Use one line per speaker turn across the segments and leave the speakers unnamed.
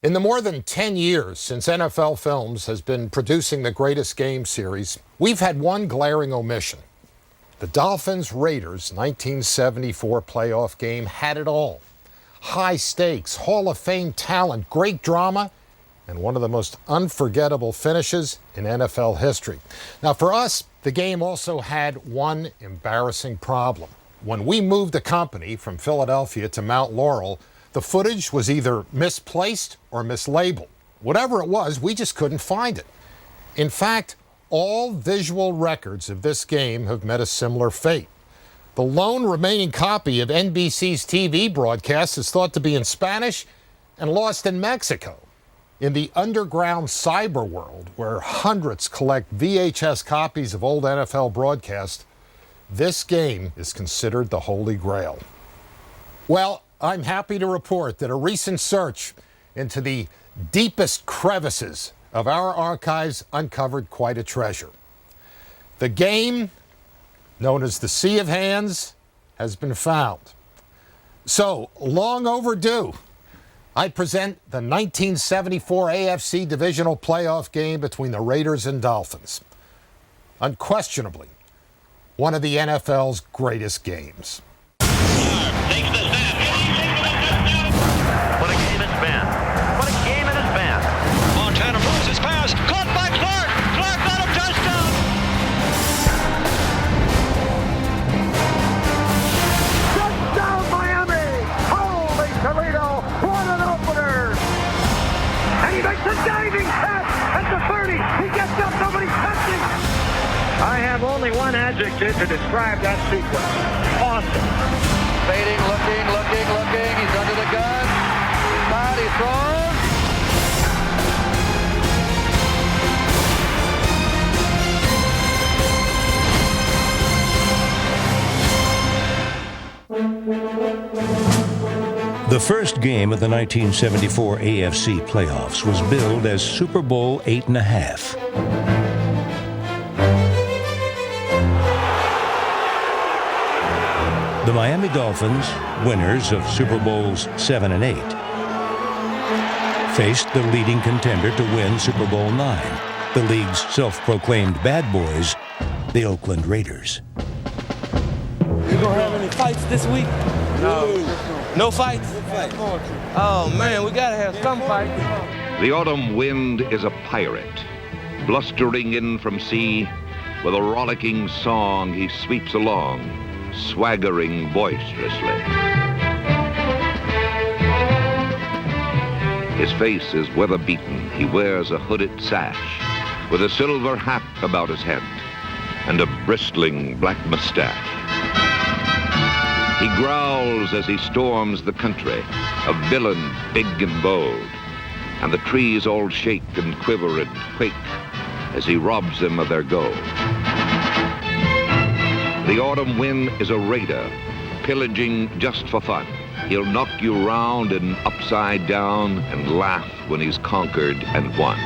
In the more than 10 years since NFL Films has been producing the Greatest Game series, we've had one glaring omission. The Dolphins-Raiders 1974 playoff game had it all. High stakes, Hall of Fame talent, great drama, and one of the most unforgettable finishes in NFL history. Now, for us, the game also had one embarrassing problem. When we moved the company from Philadelphia to Mount Laurel, the footage was either misplaced or mislabeled. Whatever it was, we just couldn't find it. In fact, all visual records of this game have met a similar fate. The lone remaining copy of NBC's TV broadcast is thought to be in Spanish and lost in Mexico. In the underground cyber world, where hundreds collect VHS copies of old NFL broadcasts, this game is considered the Holy Grail. Well, I'm happy to report that a recent search into the deepest crevices of our archives uncovered quite a treasure. The game, known as the Sea of Hands, has been found. So, long overdue, I present the 1974 AFC divisional playoff game between the Raiders and Dolphins. Unquestionably, one of the NFL's greatest games.
Takes the snap. What a game it's been. What a game it has been. Montana moves his pass. Caught by Clark. Clark got a touchdown.
Touchdown Miami. Holy Toledo. What an opener. And he makes a diving catch at the 30. He gets up. Nobody's touching. I have only one adjective to describe that sequence. Awesome.
Fading, looking. He's under the gun. He's tied, he throws.
The first game of the 1974 AFC playoffs was billed as Super Bowl 8.5. The Miami Dolphins, winners of Super Bowls 7 and 8, faced the leading contender to win Super Bowl 9, the league's self-proclaimed bad boys, the Oakland Raiders.
You gonna have any fights this week? No. No fights? Oh man, we gotta have some fights.
The autumn wind is a pirate, blustering in from sea. With a rollicking song, he sweeps along, swaggering boisterously. His face is weather-beaten. He wears a hooded sash with a silver hat about his head and a bristling black mustache. He growls as he storms the country, a villain big and bold, and the trees all shake and quiver and quake as he robs them of their gold. The autumn wind is a raider, pillaging just for fun. He'll knock you round and upside down and laugh when he's conquered and won.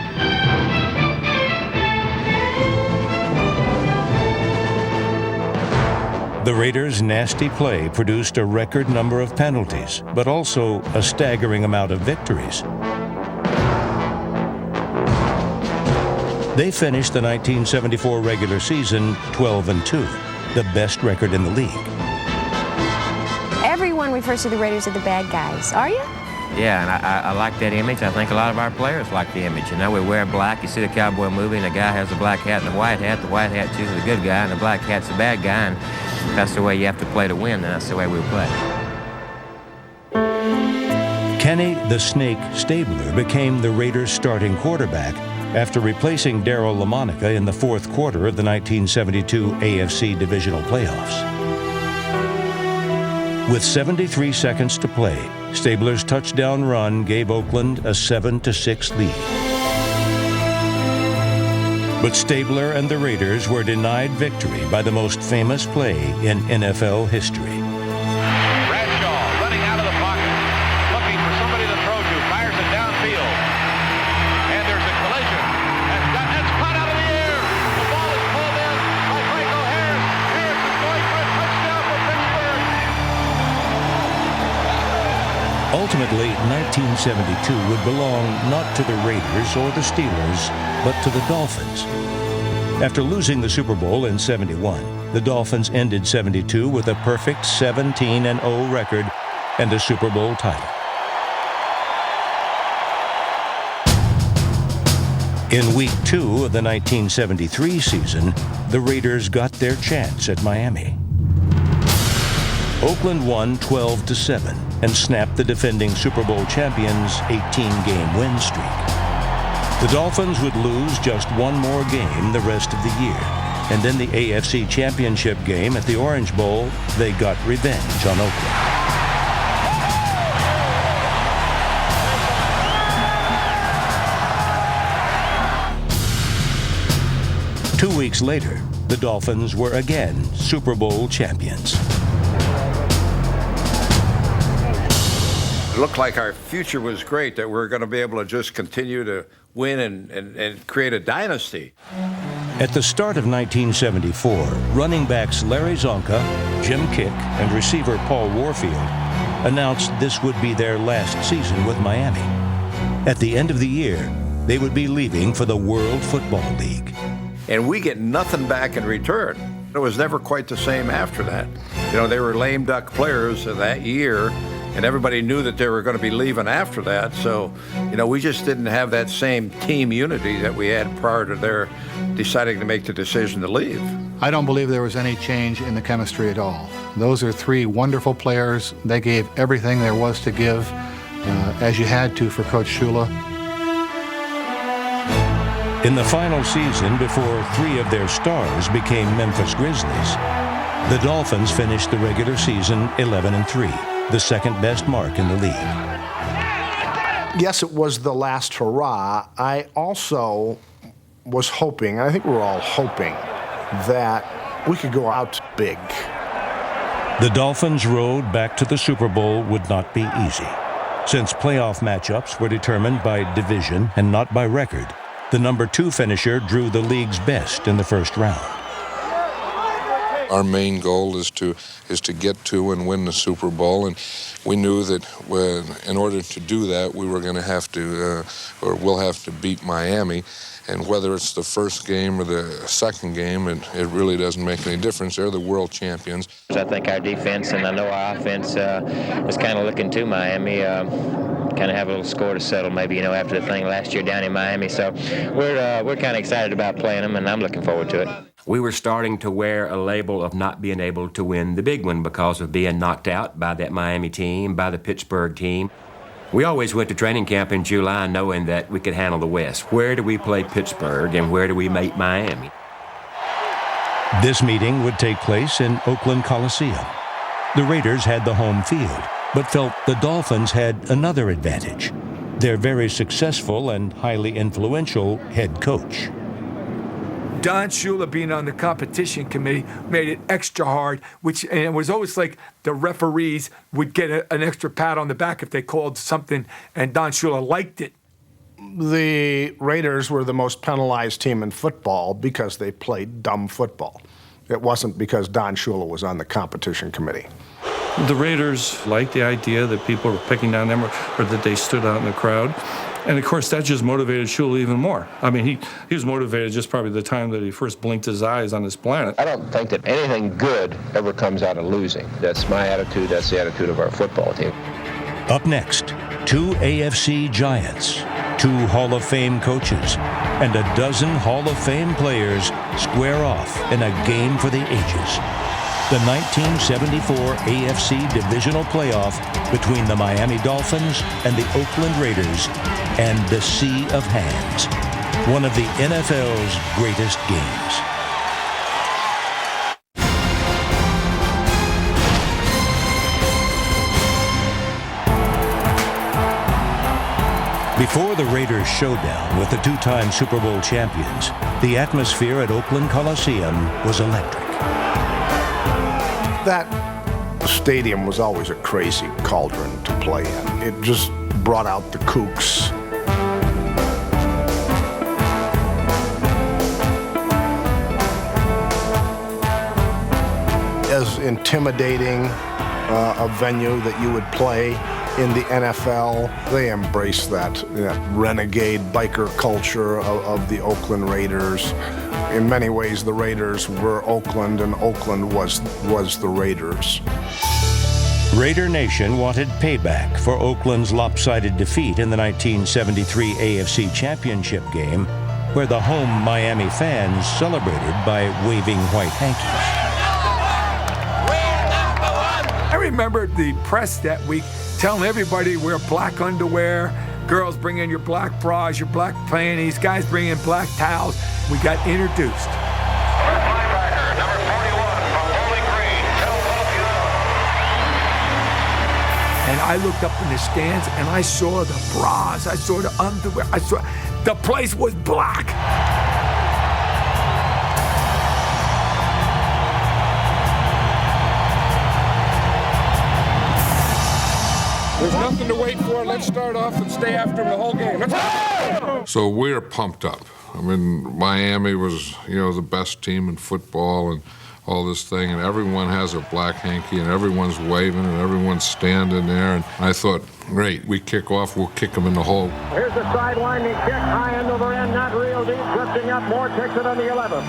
The Raiders' nasty play produced a record number of penalties, but also a staggering amount of victories. They finished the 1974 regular season 12-2. The best record in the league.
Everyone refers to the Raiders as the bad guys. Are you?
Yeah, and I like that image. I think a lot of our players like the image. You know, we wear black. You see the cowboy movie, and the guy has a black hat and a white hat. The white hat chooses the good guy, and the black hat's the bad guy. And that's the way you have to play to win, and that's the way we play.
Kenny the Snake Stabler became the Raiders' starting quarterback after replacing Darryl LaMonica in the fourth quarter of the 1972 AFC divisional playoffs. With 73 seconds to play, Stabler's touchdown run gave Oakland a 7-6 lead. But Stabler and the Raiders were denied victory by the most famous play in NFL history.
Bradshaw running out of the pocket, looking for somebody to throw to, fires it downfield. And there's a collision. It's caught out of the air. The ball is pulled in by Franco Harris. Harris is going for a touchdown for Pittsburgh.
Ultimately, 1972 would belong not to the Raiders or the Steelers, but to the Dolphins. After losing the Super Bowl in '71, the Dolphins ended '72 with a perfect 17-0 record and a Super Bowl title. In Week 2 of the 1973 season, the Raiders got their chance at Miami. Oakland won 12-7 and snapped the defending Super Bowl champions' 18-game win streak. The Dolphins would lose just one more game the rest of the year, and in the AFC Championship game at the Orange Bowl, they got revenge on Oakland. Two weeks later, the Dolphins were again Super Bowl champions.
It looked like our future was great, that we were going to be able to just continue to win and create a dynasty.
At the start of 1974, running backs Larry Zonka, Jim Kick, and receiver Paul Warfield announced this would be their last season with Miami. At the end of the year, they would be leaving for the World Football League.
And we get nothing back in return. It was never quite the same after that. You know, they were lame duck players that year, and everybody knew that they were going to be leaving after that. So, you know, we just didn't have that same team unity that we had prior to their deciding to make the decision to leave.
I don't believe there was any change in the chemistry at all. Those are three wonderful players. They gave everything there was to give, as you had to for Coach Shula.
In the final season, before three of their stars became Memphis Grizzlies, the Dolphins finished the regular season 11-3, the second best mark in the league.
Yes, it was the last hurrah. I also was hoping, I think we were all hoping, that we could go out big.
The Dolphins' road back to the Super Bowl would not be easy. Since playoff matchups were determined by division and not by record, the number 2 finisher drew the league's best in the first round.
Our main goal is to get to and win the Super Bowl, and we knew that in order to do that, we were going to have to, or we'll have to beat Miami. And whether it's the first game or the second game, it really doesn't make any difference. They're the world champions.
I think our defense and I know our offense is kind of looking to Miami. Kind of have a little score to settle maybe, after the thing last year down in Miami. So we're kind of excited about playing them, and I'm looking forward to it.
We were starting to wear a label of not being able to win the big one because of being knocked out by that Miami team, by the Pittsburgh team. We always went to training camp in July knowing that we could handle the West. Where do we play Pittsburgh and where do we make Miami?
This meeting would take place in Oakland Coliseum. The Raiders had the home field, but felt the Dolphins had another advantage: their very successful and highly influential head coach.
Don Shula being on the competition committee made it extra hard, and it was always like the referees would get an extra pat on the back if they called something, and Don Shula liked it.
The Raiders were the most penalized team in football because they played dumb football. It wasn't because Don Shula was on the competition committee.
The Raiders liked the idea that people were picking on them or that they stood out in the crowd. And, of course, that just motivated Shula even more. I mean, he was motivated just probably the time that he first blinked his eyes on this planet.
I don't think that anything good ever comes out of losing. That's my attitude. That's the attitude of our football team.
Up next, 2 AFC giants, 2 Hall of Fame coaches, and a dozen Hall of Fame players square off in a game for the ages. The 1974 AFC divisional playoff between the Miami Dolphins and the Oakland Raiders, and the Sea of Hands, one of the NFL's greatest games. Before the Raiders' showdown with the 2-time Super Bowl champions, the atmosphere at Oakland Coliseum was electric.
That stadium was always a crazy cauldron to play in. It just brought out the kooks. As intimidating a venue that you would play in the NFL. They embrace that renegade biker culture of the Oakland Raiders. In many ways, the Raiders were Oakland, and Oakland was the Raiders.
Raider Nation wanted payback for Oakland's lopsided defeat in the 1973 AFC Championship game, where the home Miami fans celebrated by waving white hankies.
I remember the press that week telling everybody to wear black underwear, girls bring in your black bras, your black panties, guys bring in black towels. We got introduced. And I looked up in the stands and I saw the bras, I saw the underwear, the place was black.
There's nothing to wait for. Let's start off and stay after them the whole game. Let's go!
So we're pumped up. I mean, Miami was, the best team in football and all this thing, and everyone has a black hanky, and everyone's waving, and everyone's standing there. And I thought, great, we kick off, we'll kick them in the hole.
Here's the sidewinding kick, high end over end, not real deep, drifting up. Moore takes it on the 11.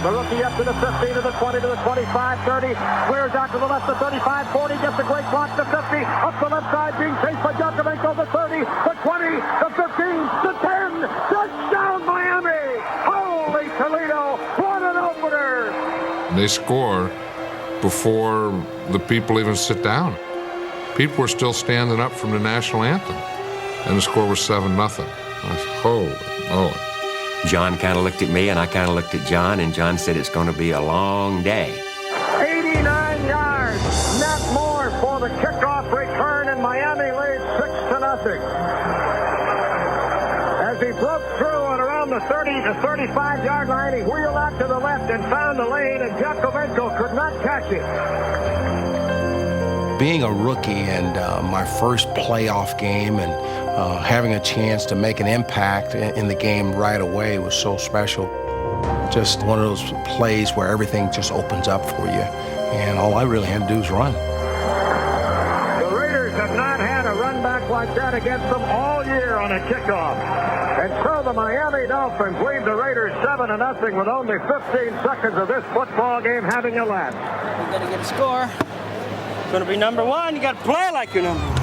The rookie up to the 15, to the 20, to the 25, 30. Clears out to the left, the 35, 40. Gets a great block, the 50. Up the left side, being chased by Jacobenko, the 30, the 20, the 15, the 10. Touchdown, Miami! Holy Toledo! What an opener!
They score before the people even sit down. People were still standing up from the national anthem, and the score was 7-0. I said, holy moly.
John kind of looked at me, and I kind of looked at John, and John said it's going to be a long day.
89 yards, not more for the kickoff return, and Miami leads 6-0. As he broke through and around the 30 to 35-yard line, he wheeled out to the left and found the lane, and Jacobenko could not catch it.
Being a rookie and my first playoff game and having a chance to make an impact in the game right away was so special. Just one of those plays where everything just opens up for you, and all I really had to do was run.
The Raiders have not had a run back like that against them all year on a kickoff. And so the Miami Dolphins lead the Raiders 7-0 with only 15 seconds of this football game having elapsed.
You got to get a score. It's going to be number one. You got to play like you're number one.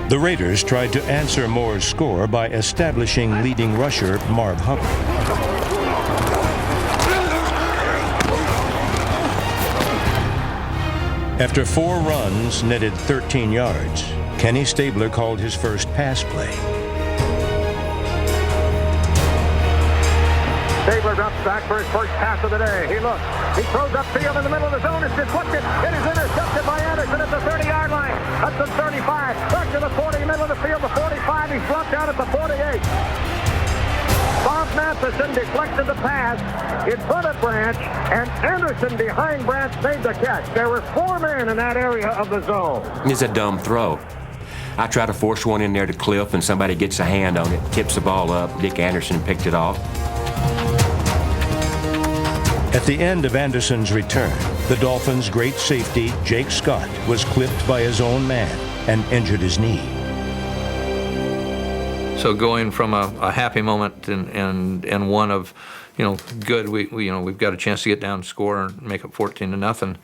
The Raiders tried to answer Moore's score by establishing leading rusher Marv Hubbard. After 4 runs netted 13 yards, Kenny Stabler called his first pass play.
Stabler drops back for his first pass of the day. He looks. He throws upfield in the middle of the zone. It's deflected. It is intercepted by Anderson at the 30-yard line. Up to 35. Back to the 40, middle of the field, the 45. He's blocked out at the 48. Bob Matheson deflected the pass in front of Branch, and Anderson behind Branch made the catch. There were 4 men in that area of the zone.
It's a dumb throw. I try to force one in there to Cliff, and somebody gets a hand on it, tips the ball up. Dick Anderson picked it off.
At the end of Anderson's return, the Dolphins' great safety, Jake Scott, was clipped by his own man and injured his knee.
So going from a happy moment and one of, good, we've got a chance to get down, score, and make it 14-0.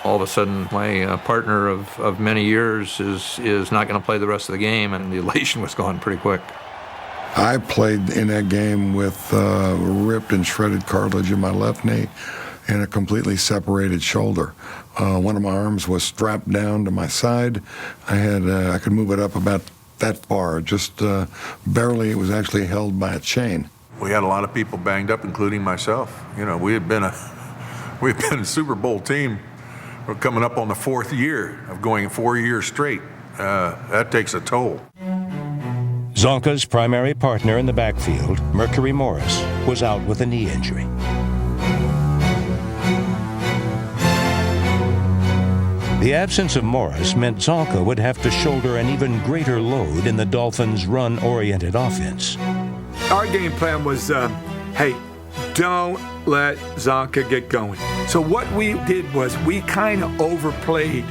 All of a sudden, my partner of many years is not going to play the rest of the game, and the elation was gone pretty quick.
I played in that game with ripped and shredded cartilage in my left knee and a completely separated shoulder. One of my arms was strapped down to my side. I could move it up about that far, just barely. It was actually held by a chain.
We had a lot of people banged up, including myself. We had been a Super Bowl team. We're coming up on the 4th year of going 4 years straight. That takes a toll.
Zonka's primary partner in the backfield, Mercury Morris, was out with a knee injury. The absence of Morris meant Zonka would have to shoulder an even greater load in the Dolphins' run-oriented offense.
Our game plan was, hey, don't let Zonka get going. So what we did was we kind of overplayed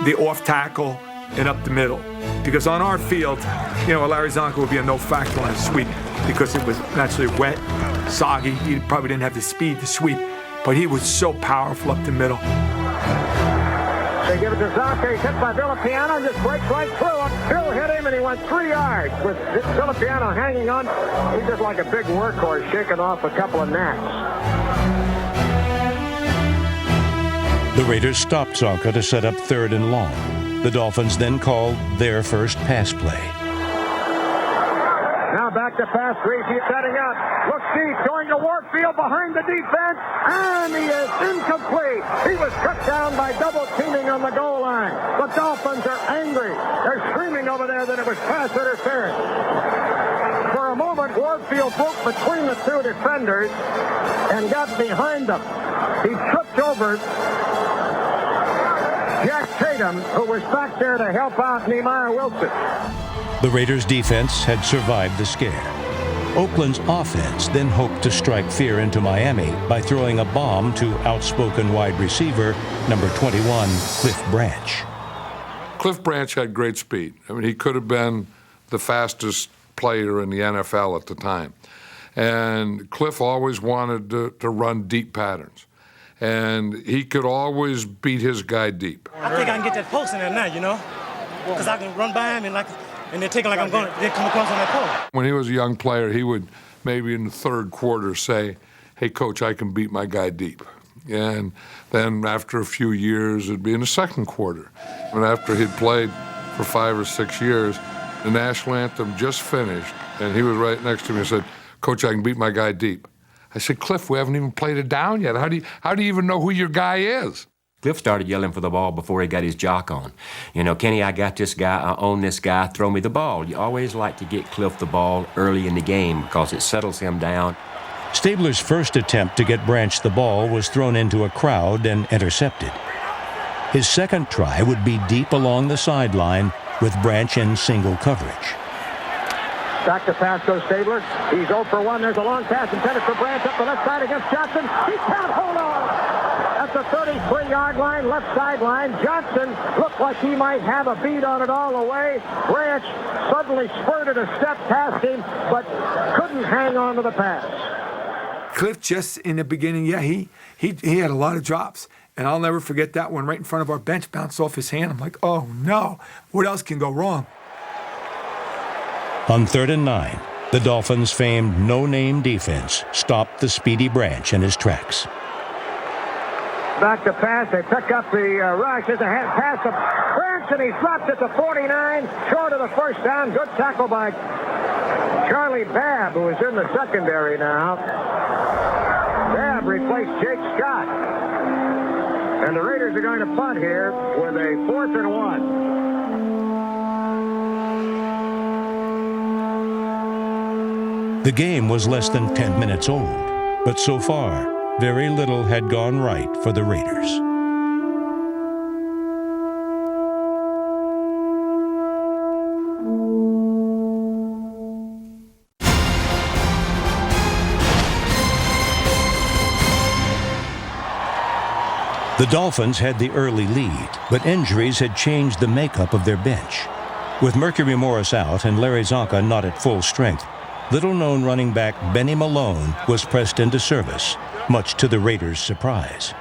the off tackle and up the middle. Because on our field, Larry Zonka would be a no factor on a sweep because it was naturally wet, soggy. He probably didn't have the speed to sweep, but he was so powerful up the middle.
They give it to Zonka. He's hit by Villapiano and just breaks right through him. Bill hit him and he went 3 yards with Villapiano hanging on. He's just like a big workhorse shaking off a couple of gnats.
The Raiders stopped Zonka to set up 3rd and long. The Dolphins then called their first pass play.
Now back to pass. Greasy setting up. Looks deep, going to Warfield behind the defense, and he is incomplete. He was cut down by double teaming on the goal line. The Dolphins are angry. They're screaming over there that it was pass interference. For a moment, Warfield broke between the two defenders and got behind them. He tripped over Jack Tatum, who was back there to help out Nehemiah Wilson.
The Raiders' defense had survived the scare. Oakland's offense then hoped to strike fear into Miami by throwing a bomb to outspoken wide receiver number 21, Cliff Branch.
Cliff Branch had great speed. I mean, he could have been the fastest player in the NFL at the time. And Cliff always wanted to run deep patterns. And he could always beat his guy deep.
I think I can get that post in there now, because I can run by him and they're taking like I'm going to come across on that post.
When he was a young player, he would maybe in the 3rd quarter say, hey, coach, I can beat my guy deep. And then after a few years, it'd be in the 2nd quarter. And after he'd played for 5 or 6 years, the national anthem just finished, and he was right next to me and said, coach, I can beat my guy deep. I said, Cliff, we haven't even played it down yet. How do you even know who your guy is?
Cliff started yelling for the ball before he got his jock on. Kenny, I got this guy, I own this guy, throw me the ball. You always like to get Cliff the ball early in the game because it settles him down.
Stabler's first attempt to get Branch the ball was thrown into a crowd and intercepted. His second try would be deep along the sideline with Branch in single coverage.
Back to pass goes Stabler. He's 0 for 1. There's a long pass intended for Branch up the left side against Johnson. He can't hold on. At the 33-yard line, left sideline, Johnson looked like he might have a beat on it all the way. Branch suddenly spurted a step past him, but couldn't hang on to the pass.
Cliff just in the beginning, he had a lot of drops. And I'll never forget that one right in front of our bench, bounced off his hand. I'm like, oh no, what else can go wrong?
On 3rd and 9, the Dolphins' famed no-name defense stopped the speedy Branch in his tracks.
Back to pass. They pick up the rush. There's a pass to Branch, and he drops it to 49, short of the first down. Good tackle by Charlie Babb, who is in the secondary now. Babb replaced Jake Scott. And the Raiders are going to punt here with a 4th and 1.
The game was less than 10 minutes old, but so far, very little had gone right for the Raiders. The Dolphins had the early lead, but injuries had changed the makeup of their bench. With Mercury Morris out and Larry Zonka not at full strength, little-known running back Benny Malone was pressed into service, much to the Raiders' surprise.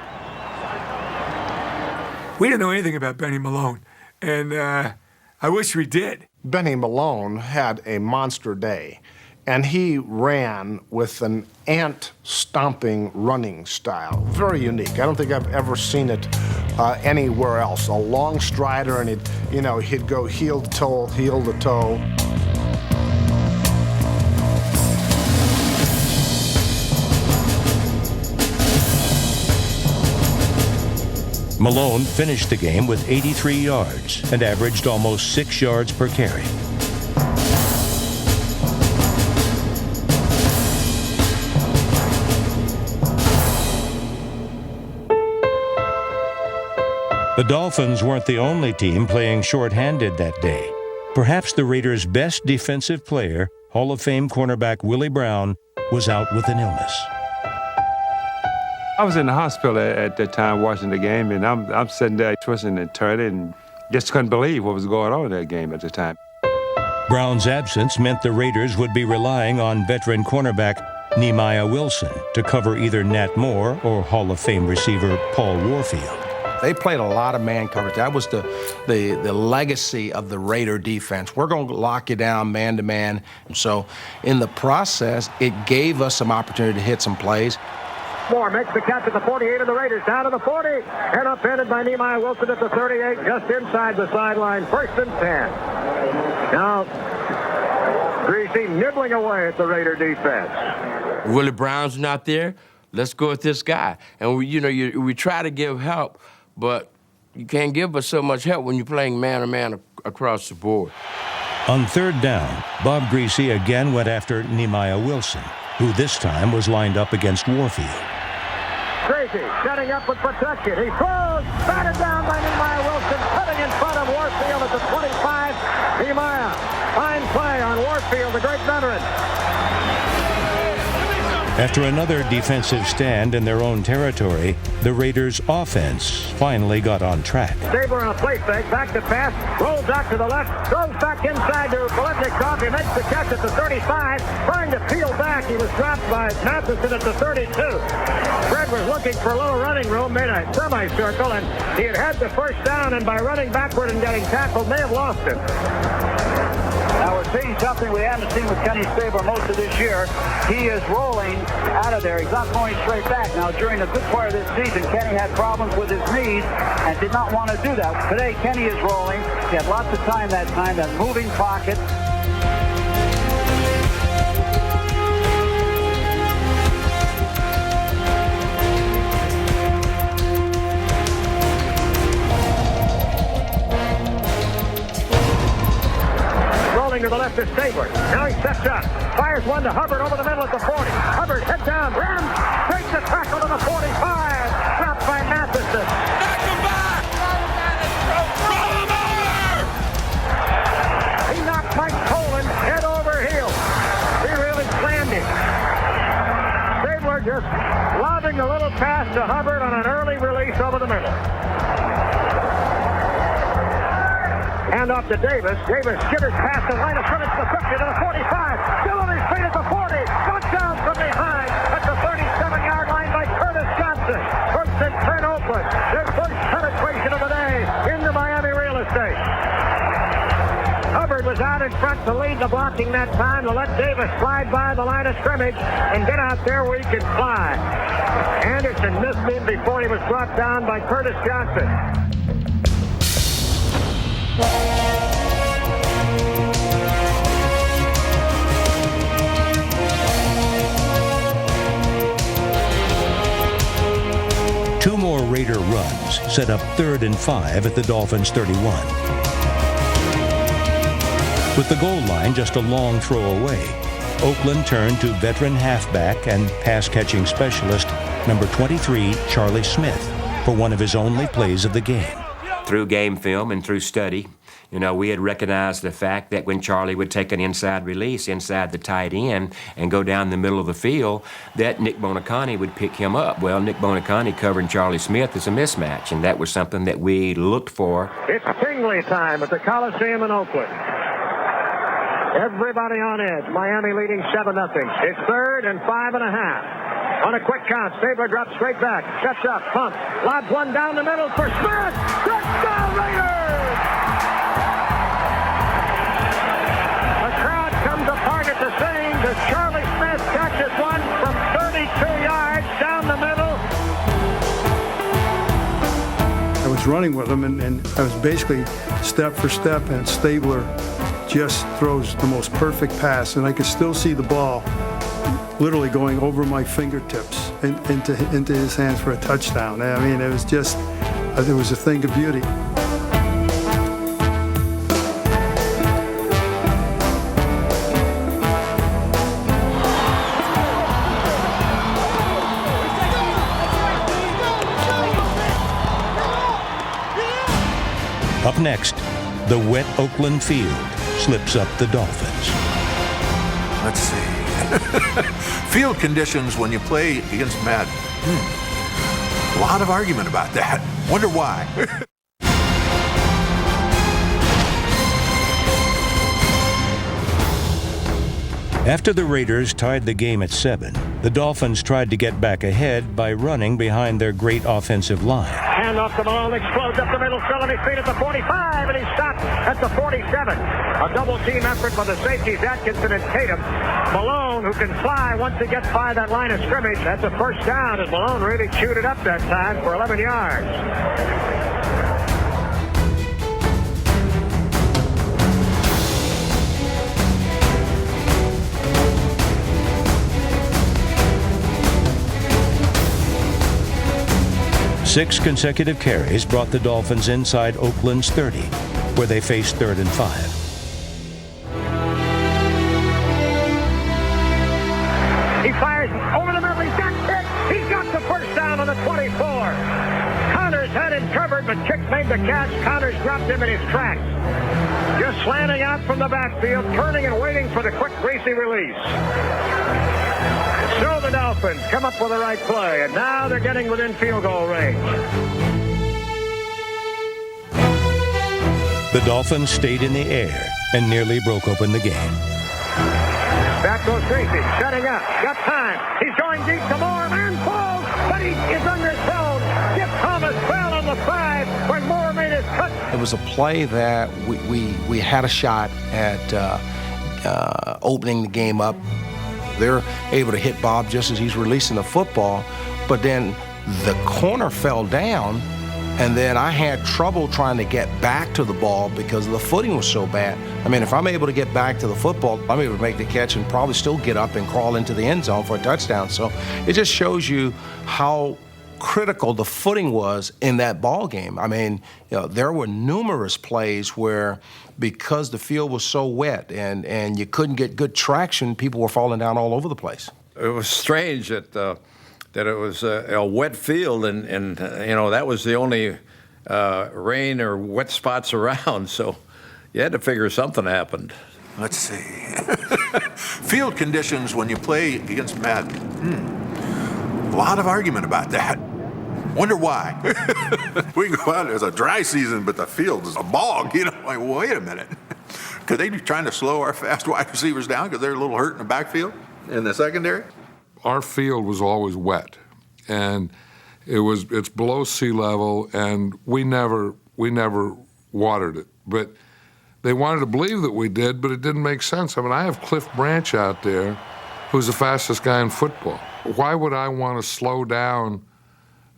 We didn't know anything about Benny Malone, and I wish we did.
Benny Malone had a monster day, and he ran with an ant-stomping running style. Very unique. I don't think I've ever seen it anywhere else. A long strider, and he'd go heel to toe, heel to toe.
Malone finished the game with 83 yards and averaged almost 6 yards per carry. The Dolphins weren't the only team playing short-handed that day. Perhaps the Raiders' best defensive player, Hall of Fame cornerback Willie Brown, was out with an illness.
I was in the hospital at that time watching the game, and I'm sitting there twisting and turning, and
Just couldn't believe what was going on in that game at the time.
Brown's absence meant the Raiders would be relying on veteran cornerback Nehemiah Wilson to cover either Nat Moore or Hall of Fame receiver Paul Warfield.
They played a lot of man coverage. That was the legacy of the Raider defense. We're going to lock you down man to man. So in the process, it gave us some opportunity to hit some plays.
Moore makes the catch at the 48 of the Raiders, down to the 40, and upended by Nehemiah Wilson at the 38, just inside the sideline, 1st and 10. Now, Greasy nibbling away at the Raider defense.
Willie Brown's not there. Let's go with this guy. And we try to give help, but you can't give us so much help when you're playing man-to-man across the board.
On 3rd down, Bob Greasy again went after Nehemiah Wilson, who this time was lined up against Warfield.
Greasy setting up with protection. He throws, batted down by Nehemiah Wilson, cutting in front of Warfield at the 25. Nehemiah, fine play on Warfield, the great veteran.
After another defensive stand in their own territory, the Raiders' offense finally got on track.
Stabler on a play fake, back to pass, rolls out to the left, throws back inside to Biletnikoff. He makes the catch at the 35, trying to peel back. He was dropped by Matheson at the 32. Fred was looking for a little running room, made a semicircle, and he had the 1st down, and by running backward and getting tackled, may have lost it.
Now we're seeing something we haven't seen with Kenny Stabler most of this year. He is rolling out of there. He's not going straight back. Now, during a good part of this season, Kenny had problems with his knees and did not want to do that. Today, Kenny is rolling. He had lots of time that moving pocket.
To the left is Stabler. Now he steps up. Fires one to Hubbard over the middle at the 40. Hubbard head down. Rams takes the tackle to the 45. Dropped by Matheson.
Knock him back! Roll him over!
He knocked Mike Poland head over heels. He really slammed him. Stabler just lobbing a little pass to Hubbard on an early release over the middle. Hand off to Davis. Davis skitters past the line of scrimmage to the 50 to the 45. Still on his feet at the 40. Knocked down from behind at the 37-yard line by Curtis Johnson. 1st and 10 Oakland. Their first penetration of the day into Miami real estate. Hubbard was out in front to lead the blocking that time to let Davis slide by the line of scrimmage and get out there where he can fly. Anderson missed him before he was brought down by Curtis Johnson.
Two more Raider runs set up 3rd and 5 at the Dolphins' 31. With the goal line just a long throw away, Oakland turned to veteran halfback and pass-catching specialist number 23, Charlie Smith, for one of his only plays of the game.
Through game film and through study, we had recognized the fact that when Charlie would take an inside release inside the tight end and go down the middle of the field, that Nick Bonacani would pick him up. Well, Nick Bonacani covering Charlie Smith is a mismatch, and that was something that we looked for.
It's Tingley time at the Coliseum in Oakland. Everybody on edge. Miami leading 7-0. It's 3rd and 5.5. On a quick count, Stabler drops straight back, sets up, pumps, lobs one down the middle for Smith. Touchdown Raiders! The crowd comes apart at the scenes as Charlie Smith catches one from 32 yards down the middle.
I was running with him, and I was basically step for step, and Stabler just throws the most perfect pass, and I could still see the ball literally going over my fingertips into his hands for a touchdown. I mean, it was just, it was a thing of beauty.
Up next, the wet Oakland field slips up the Dolphins.
Let's see. Field conditions when you play against Madden. A lot of argument about that. Wonder why.
After the Raiders tied the game at 7, the Dolphins tried to get back ahead by running behind their great offensive line.
Hand off to Malone, explodes up the middle, still on his feet at the 45, and he's stopped at the 47. A double-team effort by the safeties, Atkinson and Tatum. Malone, who can fly once he gets by that line of scrimmage, that's a first down, and Malone really chewed it up that time for 11 yards.
6 consecutive carries brought the Dolphins inside Oakland's 30, where they faced 3rd and 5.
He fires over the middle. He's got kick. He's got the first down on the 24. Connors had him covered, but Chick made the catch. Connors dropped him in his tracks. Just slanting out from the backfield, turning and waiting for the quick, greasy release. So the Dolphins come up with the right play, and now they're getting within field goal range.
The Dolphins stayed in the air and nearly broke open the game.
Back goes Greasy, setting up, got time. He's going deep to Moore, man falls, but he is underthrown. Skip Thomas fell on the 5 when Moore made his cut.
It was a play that we had a shot at opening the game up. They're able to hit Bob just as he's releasing the football, but then the corner fell down, and then I had trouble trying to get back to the ball because the footing was so bad. I mean, if I'm able to get back to the football, I'm able to make the catch and probably still get up and crawl into the end zone for a touchdown. So it just shows you how critical the footing was in that ball game. I mean, you know, there were numerous plays where, because the field was so wet and you couldn't get good traction, people were falling down all over the place.
It was strange that it was a wet field, and you know, that was the only rain or wet spots around. So you had to figure something happened.
Let's see. Field conditions when you play against Madden. A lot of argument about that. Wonder why. We can go out, there's a dry season, but the field is a bog. You know, like, wait a minute. Could they be trying to slow our fast wide receivers down because they're a little hurt in the backfield, in the secondary?
Our field was always wet, and it's below sea level, and we never watered it. But they wanted to believe that we did, but it didn't make sense. I mean, I have Cliff Branch out there, who's the fastest guy in football. Why would I want to slow down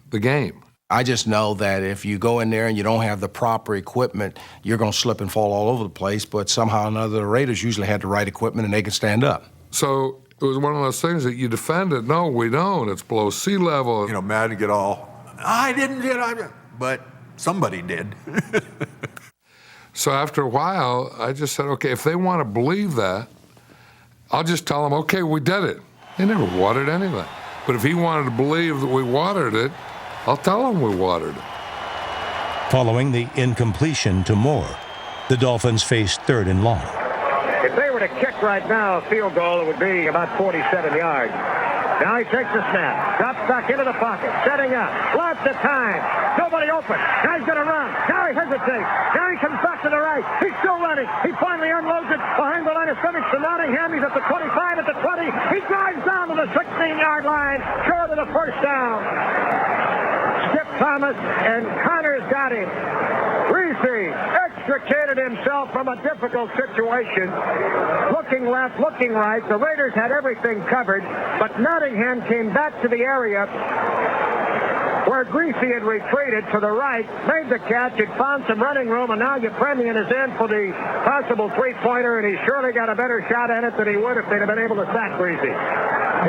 the game?
I just know that if you go in there and you don't have the proper equipment, you're going to slip and fall all over the place, but somehow or another the Raiders usually had the right equipment and they could stand up.
So it was one of those things that you defend it. No, we don't. It's below sea level.
You know, mad to get all, I didn't, but somebody did.
So after a while, I just said, okay, if they want to believe that, I'll just tell them, okay, we did it. They never watered anything. But if he wanted to believe that we watered it, I'll tell him we watered it.
Following the incompletion to Moore, the Dolphins faced 3rd and long.
If they were to kick right now a field goal, it would be about 47 yards. Now he takes the snap, drops back into the pocket, setting up, lots of time, nobody open. Now he's going to run. Now he hesitates. Now he comes back to the right. He's still running. He finally unloads it behind the line of scrimmage to Nottingham. He's at the 25, at the 20. He drives down to the 16-yard line, short of the first down. Skip Thomas and Connors got him. Reese extricated himself from a difficult situation. Looking left, looking right. The Raiders had everything covered, but Nottingham came back to the area where Greasy had retreated to the right, made the catch, had found some running room, and now Yepremian is in for the possible three-pointer, and he's surely got a better shot at it than he would if they'd have been able to sack Greasy.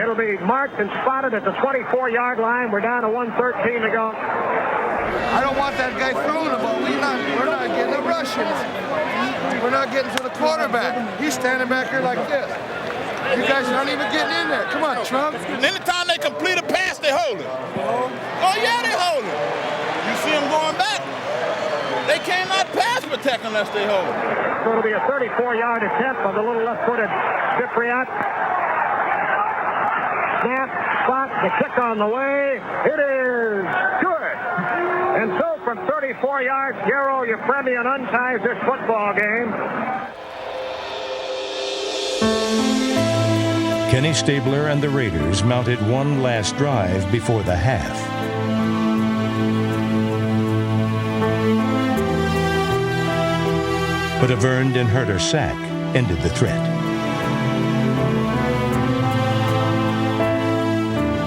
It'll be marked and spotted at the 24-yard line. We're down to 1:13 to go.
I don't want that guy throwing the ball. We're not getting a rush in it. We're not getting to the quarterback. He's standing back here like this. You guys aren't even getting in there. Come on, Trump.
And anytime they complete a pass, they hold it. Oh, yeah, they hold it. You see them going back. They cannot pass protect unless they hold it.
So it'll be a 34-yard attempt on the little left-footed Cypriot. Snap, spot, the kick on the way. It is good. And so from 34 yards, Garo Yepremian unties this football game.
Kenny Stabler and the Raiders mounted one last drive before the half. But a Vern Den Herter sack ended the threat.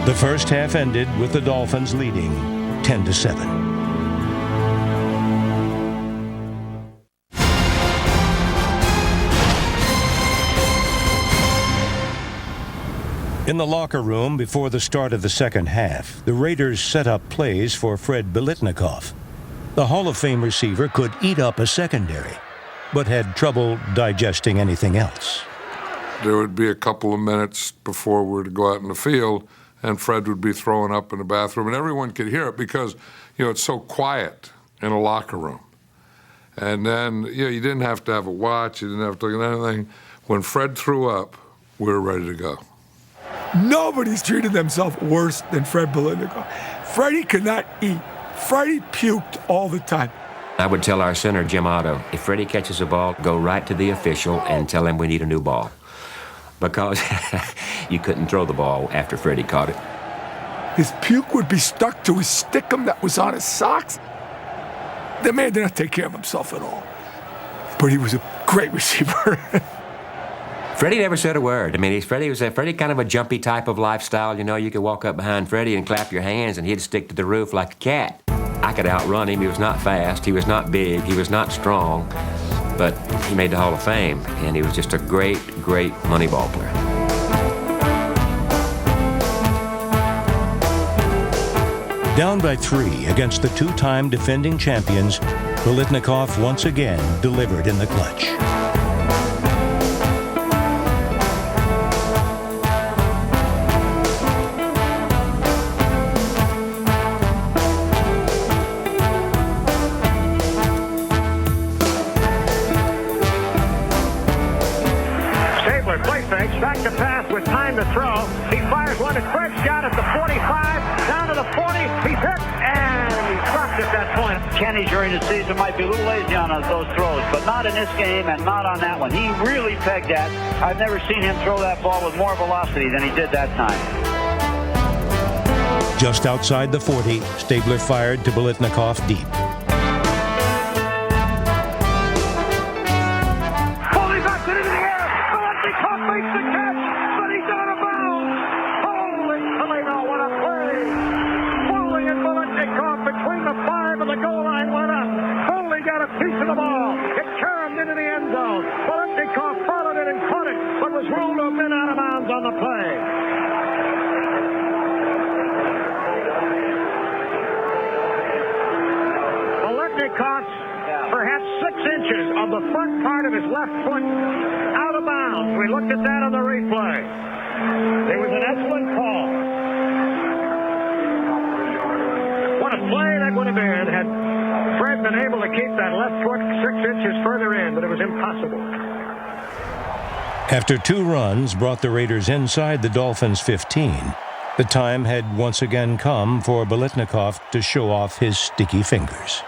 The first half ended with the Dolphins leading 10-7. In the locker room before the start of the second half, the Raiders set up plays for Fred Biletnikoff. The Hall of Fame receiver could eat up a secondary, but had trouble digesting anything else.
There would be a couple of minutes before we were to go out in the field, and Fred would be throwing up in the bathroom, and everyone could hear it because, it's so quiet in a locker room. And then, you didn't have to have a watch, you didn't have to look at anything. When Fred threw up, we were ready to go.
Nobody's treated themselves worse than Fred Biletnikoff. Freddie could not eat. Freddie puked all the time.
I would tell our center, Jim Otto, if Freddie catches a ball, go right to the official and tell him we need a new ball. Because you couldn't throw the ball after Freddie caught it.
His puke would be stuck to his stickum that was on his socks. The man did not take care of himself at all. But he was a great receiver.
Freddie never said a word. I mean, Freddie was kind of a jumpy type of lifestyle. You could walk up behind Freddie and clap your hands, and he'd stick to the roof like a cat. I could outrun him. He was not fast. He was not big. He was not strong. But he made the Hall of Fame, and he was just a great, great money ball player.
Down by 3 against the two-time defending champions, Biletnikoff once again delivered in the clutch.
Back to pass with time to throw. He fires one to Fred, shot at the 45, down to the 40. He's hit, and he dropped at that point.
Kenny during the season might be a little lazy on those throws, but not in this game and not on that one. He really pegged that. I've never seen him throw that ball with more velocity than he did that time.
Just outside the 40, Stabler fired to Biletnikoff deep.
Perhaps 6 inches of the front part of his left foot out of bounds. We looked at that on the replay. It was an excellent call. What a play that would have been had Fred been able to keep that left foot 6 inches further in, but it was impossible.
After 2 runs brought the Raiders inside the Dolphins' 15, the time had once again come for Biletnikoff to show off his sticky fingers.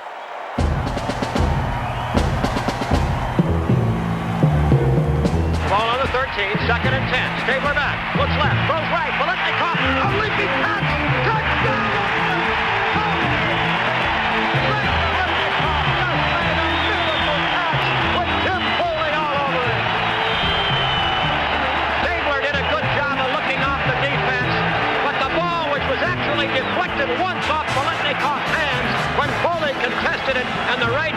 Second and 10. Stabler back. Looks left. Throws right. Biletnikoff. A leaping catch. Touchdown! With Tim Foley all over it. Stabler did a good job of looking off the defense, but the ball, which was actually deflected once off Biletnikoff's hands when Foley contested it, and the right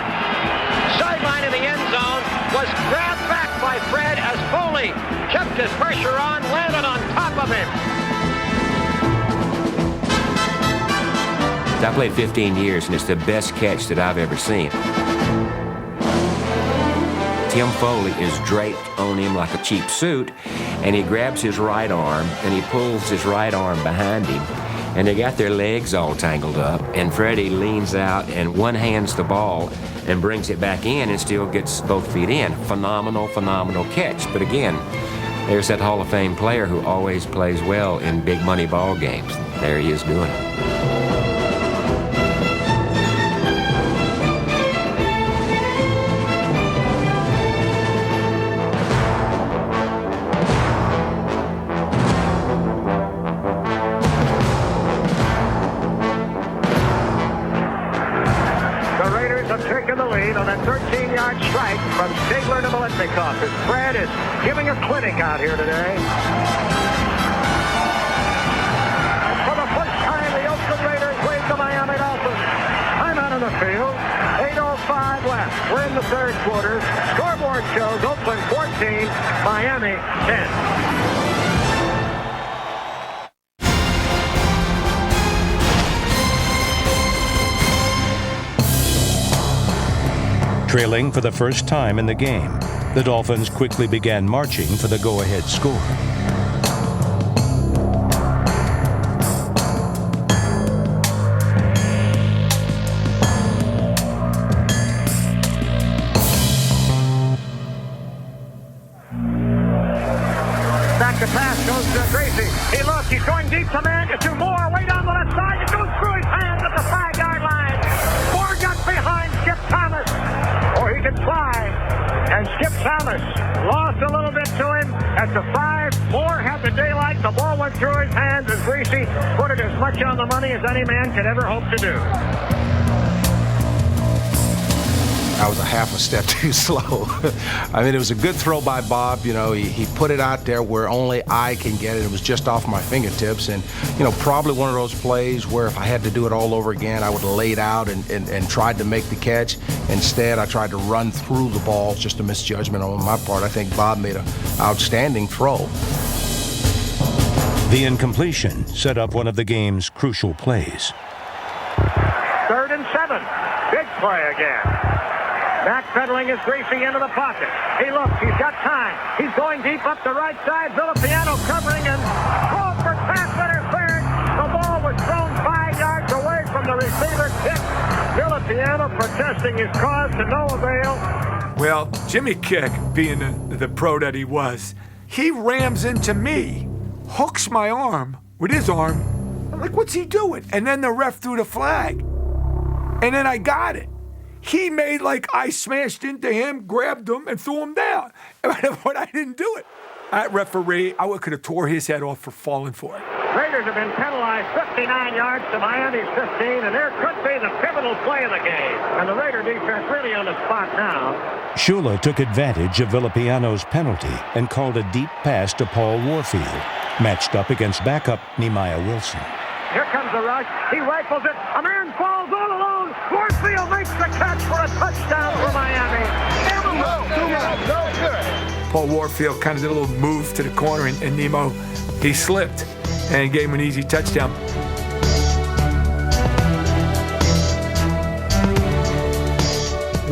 sideline in the end zone was grabbed back by Fred as Foley kept his pressure on, landed on top of him.
I played 15 years, and it's the best catch that I've ever seen. Tim Foley is draped on him like a cheap suit, and he grabs his right arm, and he pulls his right arm behind him, and they got their legs all tangled up, and Freddie leans out and one-hands the ball and brings it back in and still gets both feet in. Phenomenal, phenomenal catch. But again, there's that Hall of Fame player who always plays well in big money ball games. There he is doing it.
the Biletnikoff. His Fred is giving a clinic out here today. And for the first time, the Oakland Raiders lead the Miami Dolphins. I'm out on the field. 8:05 left. We're in the third quarter. Scoreboard shows Oakland 14, Miami 10.
Trailing for the first time in the game, the Dolphins quickly began marching for the go-ahead score.
Back to pass goes to Gracie. He looks, he's going deep to man, to more, way down the left side. It goes through his hands at the 5-yard line. Moore got behind Skip Thomas. Or he could fly. And Skip Thomas lost a little bit to him at the 5. Moore had the daylight. The ball went through his hands as Gracie put it as much on the money as any man could ever hope to do.
I was a half a step too slow. I mean, it was a good throw by Bob. You know, he put it out there where only I can get it. It was just off my fingertips. And, you know, probably one of those plays where if I had to do it all over again, I would have laid out and tried to make the catch. Instead, I tried to run through the ball, just a misjudgment on my part. I think Bob made an outstanding throw.
The incompletion set up one of the game's crucial plays.
3rd and 7. Big play again. Backpedaling is Gracie into the pocket. He looks, he's got time. He's going deep up the right side. Villapiano covering and called for pass interference. The ball was thrown 5 yards away from the receiver. Tip. Villapiano protesting his cause to no avail.
Well, Jimmy Kick, being the pro that he was, he rams into me, hooks my arm with his arm. I'm like, what's he doing? And then the ref threw the flag. And then I got it. He made like I smashed into him, grabbed him, and threw him down. But I didn't do it. That referee, I could have tore his head off for falling for it.
Raiders have been penalized 59 yards to Miami's 15, and there could be the pivotal play of the game. And the Raider defense really on the spot now.
Shula took advantage of Villapiano's penalty and called a deep pass to Paul Warfield, matched up against backup Nehemiah Wilson.
Here comes the rush. He rifles it. A man falls all alone. Warfield makes the catch for a touchdown for Miami. No good.
Paul Warfield kind of did a little move to the corner, and Nemo, he slipped and gave him an easy touchdown.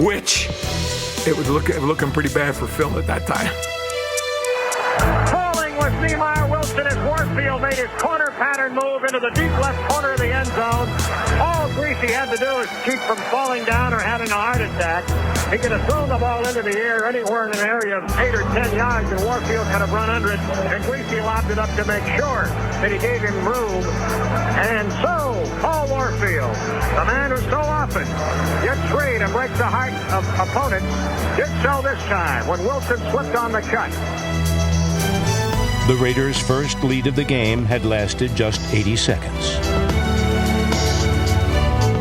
Which, it was looking pretty bad for Phil at that time.
Falling was Nehemiah Wilson as Warfield made his corner pattern move into the deep left corner of the end zone. All Greasy had to do is keep from falling down or having a heart attack. He could have thrown the ball into the air anywhere in an area of 8 or 10 yards, and Warfield had to run under it, and Greasy lobbed it up to make sure that he gave him room. And so, Paul Warfield, the man who so often gets free and breaks the heart of opponents, did so this time when Wilson slipped on the cut.
The Raiders' first lead of the game had lasted just 80 seconds.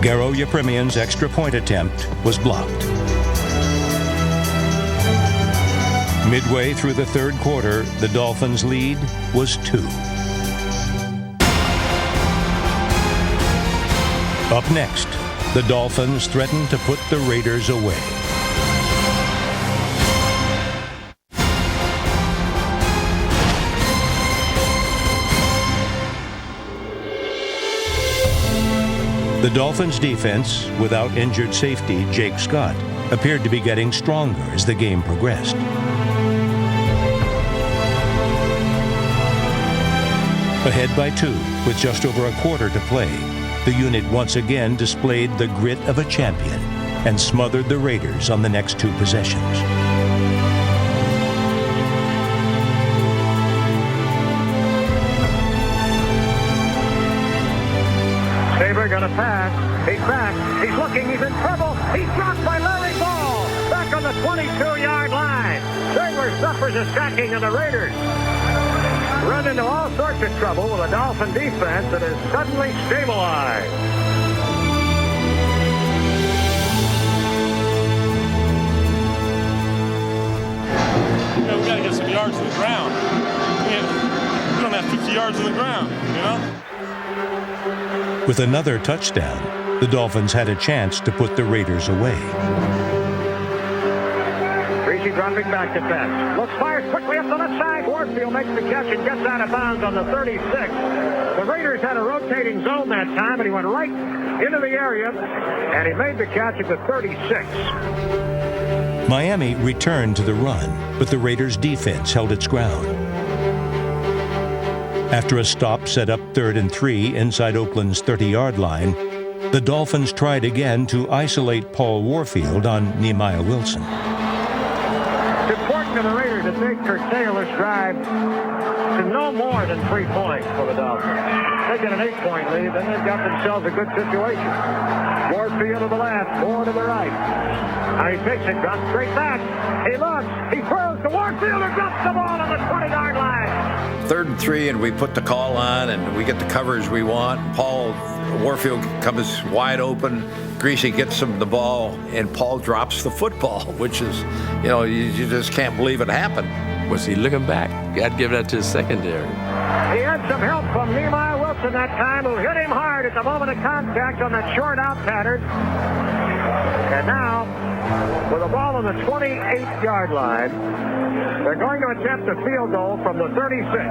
Garo Yepremian's extra point attempt was blocked. Midway through the third quarter, the Dolphins' lead was 2. Up next, the Dolphins threatened to put the Raiders away. The Dolphins' defense, without injured safety Jake Scott, appeared to be getting stronger as the game progressed. Ahead by 2, with just over a quarter to play, the unit once again displayed the grit of a champion and smothered the Raiders on the next 2 possessions.
Saber gonna pass. He's back. He's looking. He's in trouble. He's dropped by Larry Ball. Back on the 22-yard line. Saber suffers a sacking of the Raiders. Run into all sorts of trouble with a Dolphin defense that is suddenly stabilized.
got to get some yards on the ground. We don't have 50 yards on the ground, you know?
With another touchdown, the Dolphins had a chance to put the Raiders away.
Greasy dropping back to pass. Looks, fires quickly up the left side. Warfield makes the catch and gets out of bounds on the 36. The Raiders had a rotating zone that time, and he went right into the area, and he made the catch at the 36.
Miami returned to the run, but the Raiders' defense held its ground. After a stop set up 3rd and 3 inside Oakland's 30-yard line, the Dolphins tried again to isolate Paul Warfield on Nehemiah Wilson.
It's important to the Raiders that they curtail this drive to no more than 3 points for the Dolphins. They get an 8-point lead, then they've got themselves a good situation. Warfield to the left, Moore to the right. Now he takes it, drops straight back. He looks, he throws to Warfield, who drops the ball on the 20-yard line.
3rd and 3, and we put the call on, and we get the coverage we want. Paul Warfield comes wide open. Greasy gets him the ball, and Paul drops the football, which is, you know, you just can't believe it happened.
Was he looking back? I'd give that to the secondary.
He had some help from Nehemiah Wilson that time, who hit him hard at the moment of contact on that short out pattern. And now, with the ball on the 28-yard line, they're going to attempt a field goal from the 36.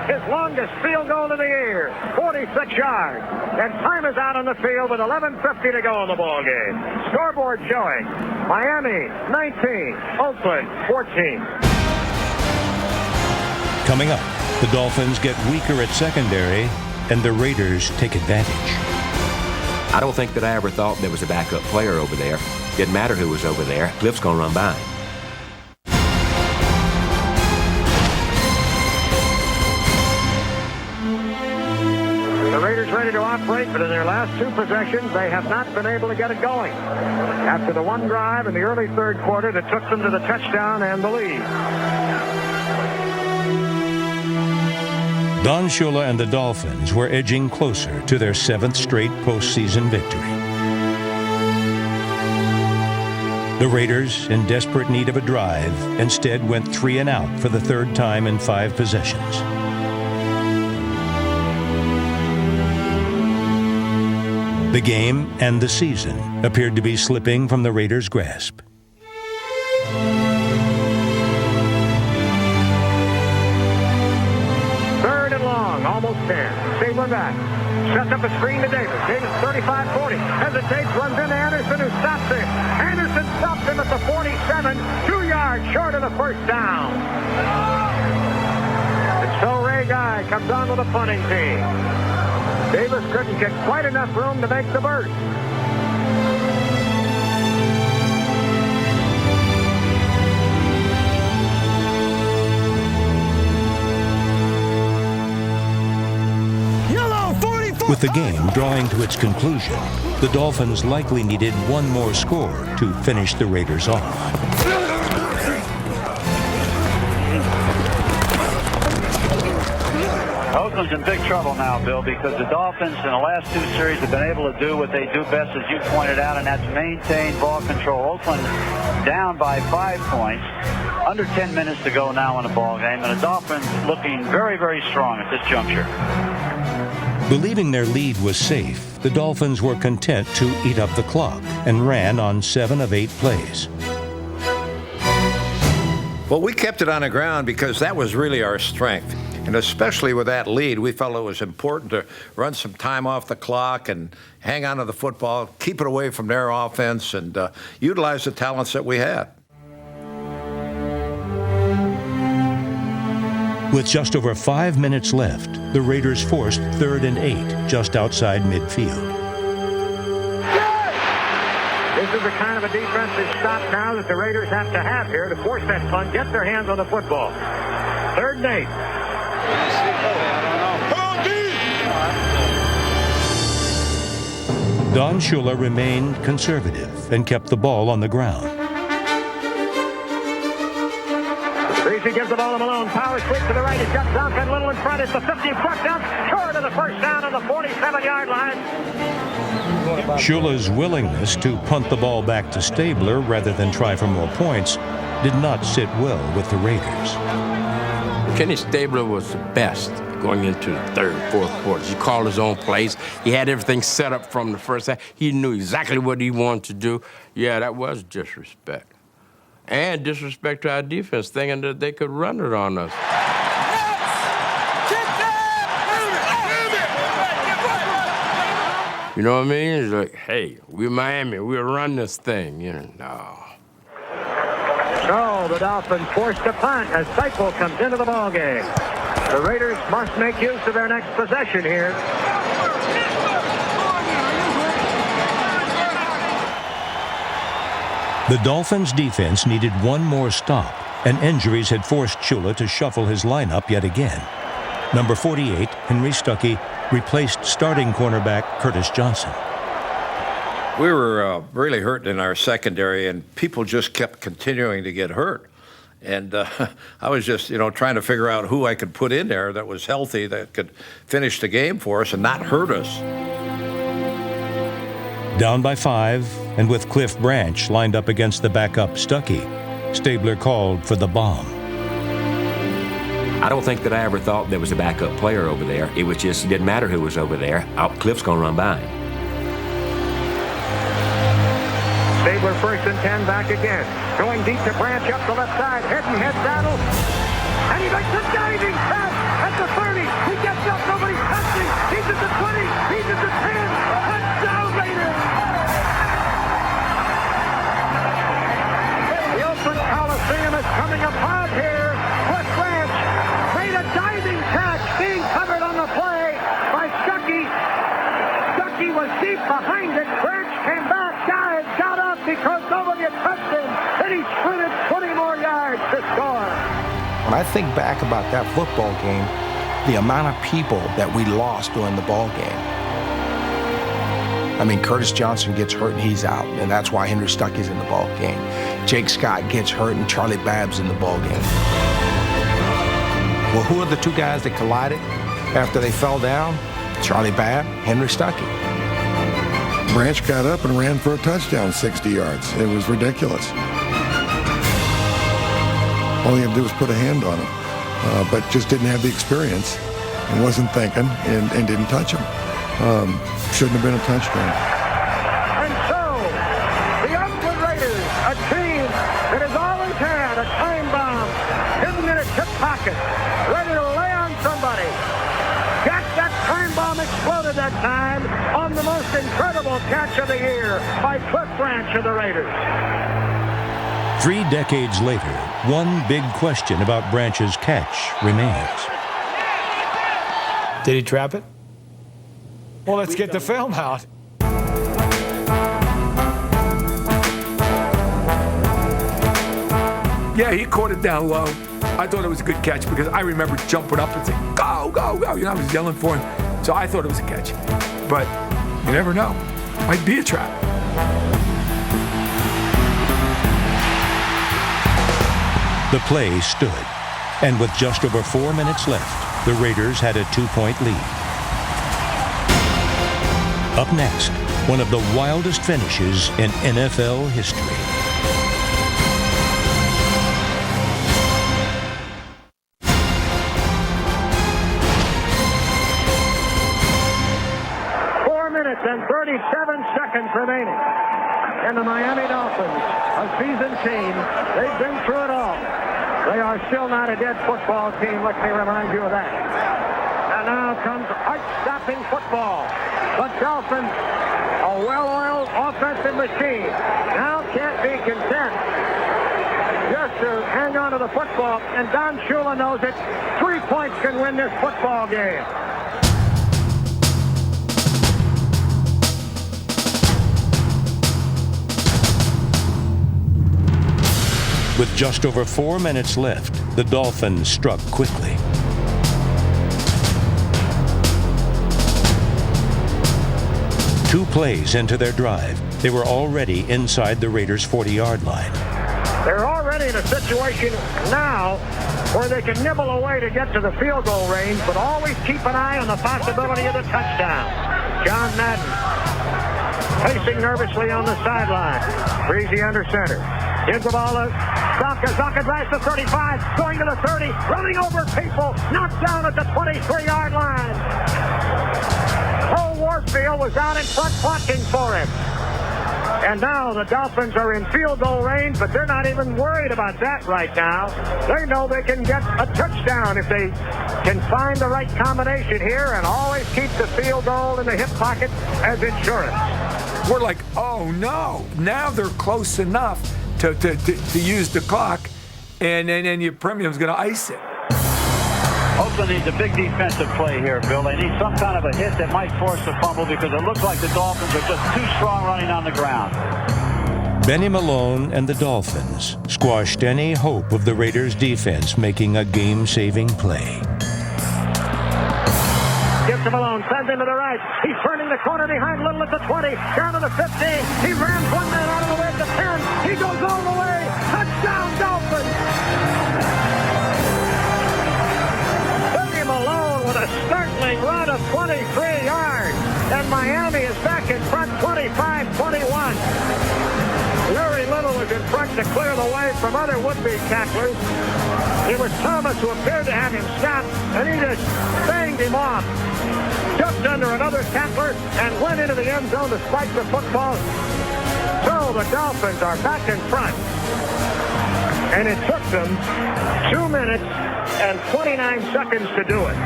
His longest field goal of the year, 46 yards. And time is out on the field with 11:50 to go in the ball game. Scoreboard showing Miami 19, Oakland 14.
Coming up, the Dolphins get weaker at secondary, and the Raiders take advantage.
I don't think that I ever thought there was a backup player over there. Didn't matter who was over there. Cliff's going to run by him.
Ready to operate, but in their last 2 possessions, they have not been able to get it going. After the one drive in the early 3rd quarter that took them to the touchdown and the lead.
Don Shula and the Dolphins were edging closer to their 7th straight postseason victory. The Raiders, in desperate need of a drive, instead went 3 and out for the 3rd time in 5 possessions. The game and the season appeared to be slipping from the Raiders' grasp.
Third and long, almost 10. Stabler back. Sets up a screen to Davis. Davis 35-40. Hesitates, runs into Anderson, who stops him. Anderson stops him at the 47, 2 yards short of the first down. And so Ray Guy comes on with a punting team. Davis couldn't get quite enough room to make the burst.
With the game drawing to its conclusion, the Dolphins likely needed one more score to finish the Raiders off.
Oakland's in big trouble now, Bill, because the Dolphins in the last 2 series have been able to do what they do best, as you pointed out, and that's maintain ball control. Oakland down by 5 points. Under 10 minutes to go now in the ball game, and the Dolphins looking very, very strong at this juncture.
Believing their lead was safe, the Dolphins were content to eat up the clock and ran on 7 of 8 plays.
Well, we kept it on the ground because that was really our strength. And especially with that lead, we felt it was important to run some time off the clock and hang on to the football, keep it away from their offense, and utilize the talents that we had.
With just over 5 minutes left, the Raiders forced 3rd and 8 just outside midfield.
This is the kind of a defensive stop now that the Raiders have to have here to force that punt, get their hands on the football. 3rd and 8.
Don Shula remained conservative and kept the ball on the ground.
Greasy gives the ball to Malone. Power sweep to the right. He's got Duncan Little in front. It's the 50-foot dump. Short of the first down on the 47-yard line.
Shula's willingness to punt the ball back to Stabler rather than try for more points did not sit well with the Raiders.
Kenny Stabler was the best going into the third, fourth quarters. He called his own plays. He had everything set up from the first half. He knew exactly what he wanted to do. Yeah, that was disrespect. And disrespect to our defense, thinking that they could run it on us. You know what I mean? It's like, hey, we're Miami. We'll run this thing. You know, no.
So the Dolphins forced to punt as Seipel comes into the ballgame. The Raiders must make use of their next possession here.
The Dolphins' defense needed one more stop, and injuries had forced Shula to shuffle his lineup yet again. Number 48, Henry Stuckey, replaced starting cornerback Curtis Johnson.
We were really hurting in our secondary, and people just kept continuing to get hurt. And I was just, trying to figure out who I could put in there that was healthy, that could finish the game for us and not hurt us.
Down by 5, and with Cliff Branch lined up against the backup Stuckey, Stabler called for the bomb.
I don't think that I ever thought there was a backup player over there. It was just, it didn't matter who was over there. Cliff's going to run by him.
Stabler 1st and 10, back again. Going deep to Branch up the left side. Head battle. And he makes a diving pass at the 30. He gets up, nobody's touching. He's at the 20. He's at the 10. Touchdown Raiders! The Oakland Coliseum is coming apart here. Cliff Branch made a diving catch, being covered on the play by Stuckey. Stuckey was deep behind it. Branch came back, dived, got up because nobody had touched him. Then he sprinted 20 more yards to score.
When I think back about that football game, the amount of people that we lost during the ball game. I mean, Curtis Johnson gets hurt and he's out, and that's why Henry Stuckey's in the ball game. Jake Scott gets hurt and Charlie Babb's in the ball game. Well, who are the two guys that collided after they fell down? Charlie Babb, Henry Stuckey.
Branch got up and ran for a touchdown, 60 yards. It was ridiculous. All he had to do was put a hand on him, but just didn't have the experience and wasn't thinking and didn't touch him. Shouldn't have been a touchdown.
And so, the Oakland Raiders, a team that has always had a time bomb hidden in its hip pocket, ready to lay on somebody. That time bomb exploded that time on the most incredible catch of the year by Cliff Branch of the Raiders.
3 decades later, one big question about Branch's catch remains.
Did he trap it? Well, let's get the film out. Yeah, he caught it down low. I thought it was a good catch because I remember jumping up and saying, go, go, go. I was yelling for him. So I thought it was a catch. But you never know. Might be a trap.
The play stood, and with just over 4 minutes left, the Raiders had a 2-point lead. Up next, one of the wildest finishes in NFL history.
And 37 seconds remaining. And the Miami Dolphins, a seasoned team, they've been through it all. They are still not a dead football team, let me remind you of that. And now comes heart-stopping football. The Dolphins, a well-oiled offensive machine, now can't be content just to hang on to the football. And Don Shula knows it. 3 points can win this football game.
With just over 4 minutes left, the Dolphins struck quickly. Two plays into their drive, they were already inside the Raiders' 40-yard line.
They're already already in a situation now where they can nibble away to get to the field goal range, but always keep an eye on the possibility of the touchdown. John Madden pacing nervously on the sideline. Breezy under center. Gives the ball to Zonka. Zonka drives to 35, going to the 30, running over people, knocked down at the 23-yard line. Cole Warfield was out in front blocking for him. And now the Dolphins are in field goal range, but they're not even worried about that right now. They know they can get a touchdown if they can find the right combination here and always keep the field goal in the hip pocket as insurance.
We're like, oh no, now they're close enough to use the clock, and then your premium's going to ice it.
Oakland needs a big defensive play here, Bill. They need some kind of a hit that might force the fumble because it looks like the Dolphins are just too strong running on the ground.
Benny Malone and the Dolphins squashed any hope of the Raiders' defense making a game-saving play.
Gives to Malone, sends him to the right. He's turning the corner behind Little at the 20, down to the 15. He rams one man out of the way at the 10. He goes all the way. Touchdown, Dolphins! Benny Malone with a startling run of 23 yards. And Miami is back in front, 25-21. Larry Little was in front to clear the way from other would-be tacklers. It was Thomas who appeared to have him stopped, and he just banged him off. Jumped under another tackler and went into the end zone to spike the football. So the Dolphins are back in front. And it took them 2 minutes and 29 seconds to do it.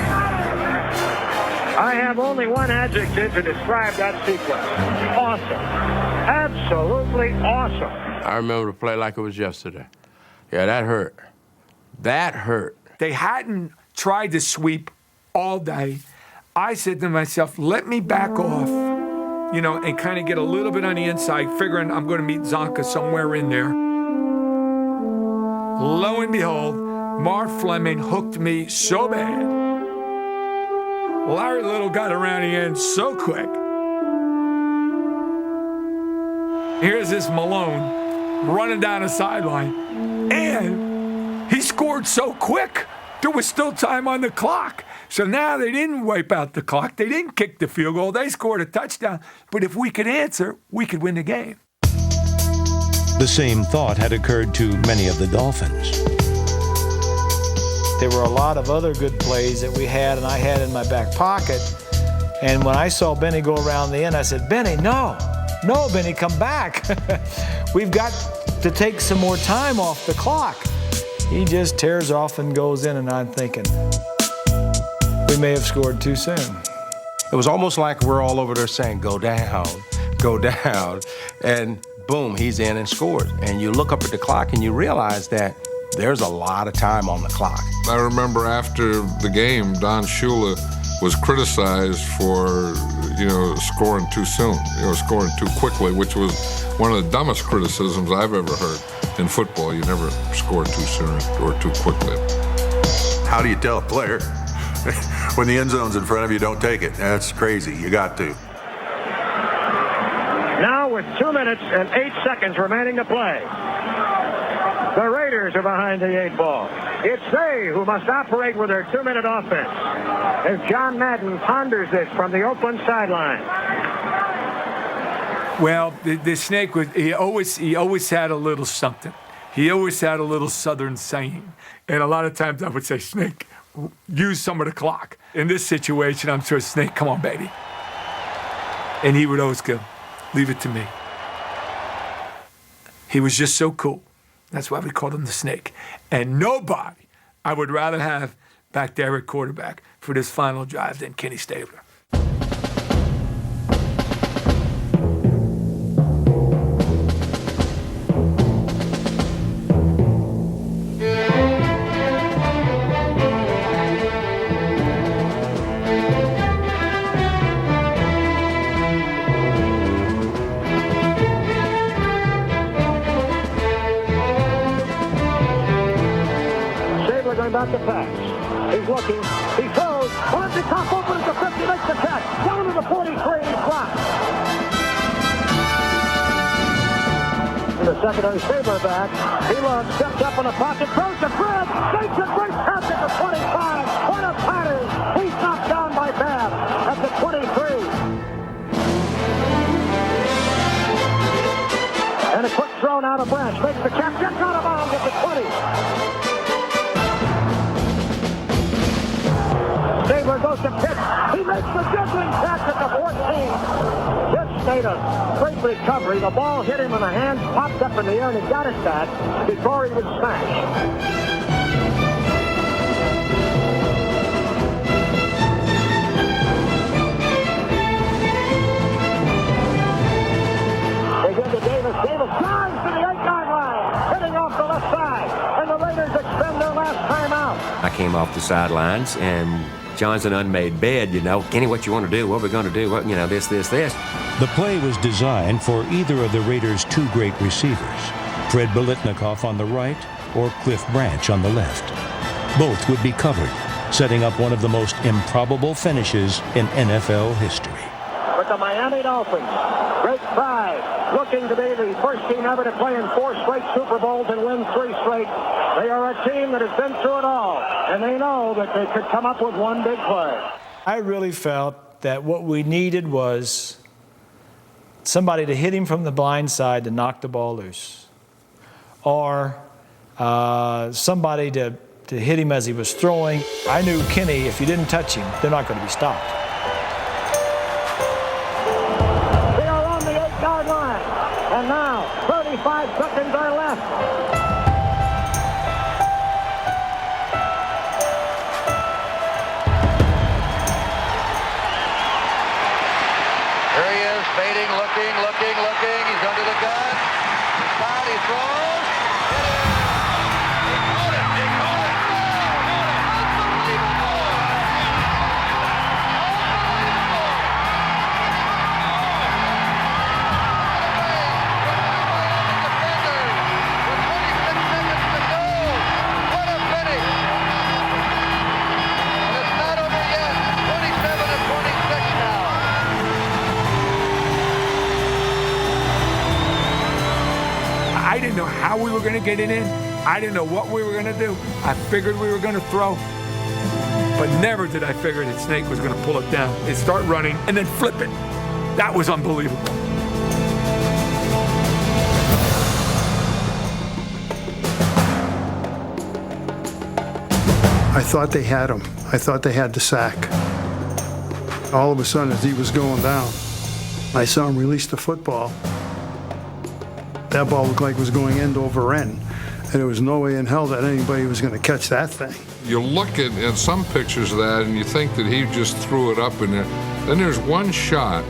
I have only one adjective to describe that sequence. Awesome. Absolutely awesome.
I remember the play like it was yesterday. Yeah, that hurt. That hurt.
They hadn't tried to sweep all day. I said to myself, let me back off, and kind of get a little bit on the inside, figuring I'm going to meet Zonka somewhere in there. Lo and behold, Marv Fleming hooked me so bad. Larry Little got around the end so quick. Here's this Malone running down the sideline, and he scored so quick, there was still time on the clock. So now they didn't wipe out the clock. They didn't kick the field goal. They scored a touchdown. But if we could answer, we could win the game.
The same thought had occurred to many of the Dolphins.
There were a lot of other good plays that we had and I had in my back pocket. And when I saw Benny go around the end, I said, Benny, no, Benny, come back. We've got to take some more time off the clock. He just tears off and goes in, and I'm thinking, we may have scored too soon.
It was almost like we're all over there saying, go down, and boom, he's in and scored. And you look up at the clock and you realize that there's a lot of time on the clock.
I remember after the game, Don Shula was criticized for, scoring too soon, scoring too quickly, which was one of the dumbest criticisms I've ever heard in football. You never score too soon or too quickly.
How do you tell a player when the end zone's in front of you, don't take it? That's crazy. You got to.
Now with 2 minutes and 8 seconds remaining to play, the Raiders are behind the 8 ball. It's they who must operate with their 2-minute offense as John Madden ponders this from the Oakland sideline.
Well, the Snake he always had a little something. He always had a little Southern saying. And a lot of times I would say, Snake, use some of the clock. In this situation, I'm sure, Snake, come on, baby. And he would always go, leave it to me. He was just so cool. That's why we called him the Snake. And nobody I would rather have back there at quarterback for this final drive than Kenny Stabler.
About the pass. He's looking. He throws. On the top, open at the 50, makes the catch. Down to the 43, he's blocked. And the secondary. Faber back. He looks, steps up in the pocket, throws to Fred. Takes a great pass at the 25. What a pattern. He's knocked down by Babb at the 23. And a quick throw out of Branch. Makes the catch. Gets out of bounds at the 20. Faber goes to Pitts. He makes the juggling catch at the 14. Pitts made a great recovery. The ball hit him in the hand, popped up in the air, and he got it back before he was smashed. They give to Davis. Davis drives to the 8-yard line, hitting off the left side, and the Raiders expend their last timeout.
I came off the sidelines, and John's an unmade bed, you know. Kenny, what you want to do? What are we going to do? What, you know, this.
The play was designed for either of the Raiders' two great receivers, Fred Biletnikoff on the right or Cliff Branch on the left. Both would be covered, setting up one of the most improbable finishes in NFL history.
But the Miami Dolphins, great pride, looking to be the first team ever to play in 4 straight Super Bowls and win 3 straight. They are a team that has been through it all, and they know that they could come up with one big play.
I really felt that what we needed was somebody to hit him from the blind side to knock the ball loose, or somebody to hit him as he was throwing. I knew Kenny, if you didn't touch him, they're not going to be stopped.
They are on the 8-yard line, and now 35 seconds are left.
Fading, looking. He's under the gun. He's fouled, he throws. He caught it. Unbelievable. With 26 seconds to go. What a finish. And it's not over yet. 27 and 26 now.
I didn't know how we were going to get it in. I didn't know what we were going to do. I figured we were going to throw, but never did I figure that Snake was going to pull it down and start running and then flip it. That was unbelievable.
I thought they had him. I thought they had the sack. All of a sudden, as he was going down, I saw him release the football. That ball looked like it was going end over end, and there was no way in hell that anybody was going to catch that thing.
You look at some pictures of that and you think that he just threw it up in there. Then there's one shot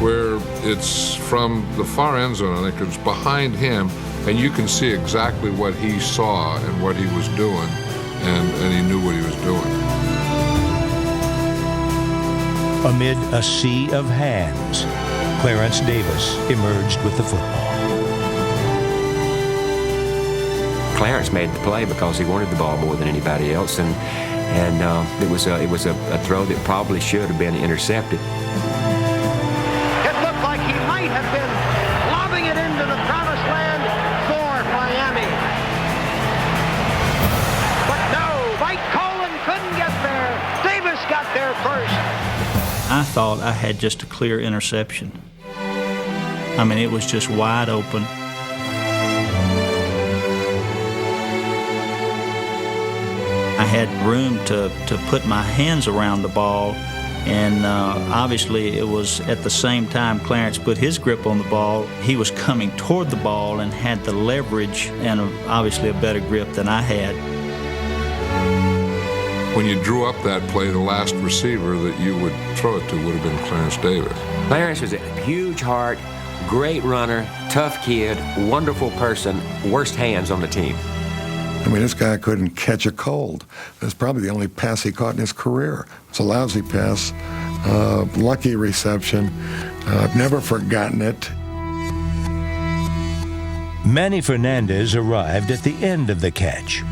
where it's from the far end zone, I think it's behind him, and you can see exactly what he saw and what he was doing, and he knew what he was doing.
Amid a sea of hands, Clarence Davis emerged with the football.
Clarence made the play because he wanted the ball more than anybody else, and it was a throw that probably should have been intercepted.
It looked like he might have been lobbing it into the promised land for Miami. But no, Mike Colin couldn't get there. Davis got there first.
I thought I had just a clear interception. I mean, it was just wide open. I had room to put my hands around the ball, and obviously it was at the same time Clarence put his grip on the ball. He was coming toward the ball and had the leverage and obviously a better grip than I had.
When you drew up that play, the last receiver that you would throw it to would have been Clarence Davis.
Clarence was a huge heart, great runner, tough kid, wonderful person, worst hands on the team.
I mean, this guy couldn't catch a cold. That's probably the only pass he caught in his career. It's a lousy pass, lucky reception. I've never forgotten it.
Manny Fernandez arrived at the end of the catch.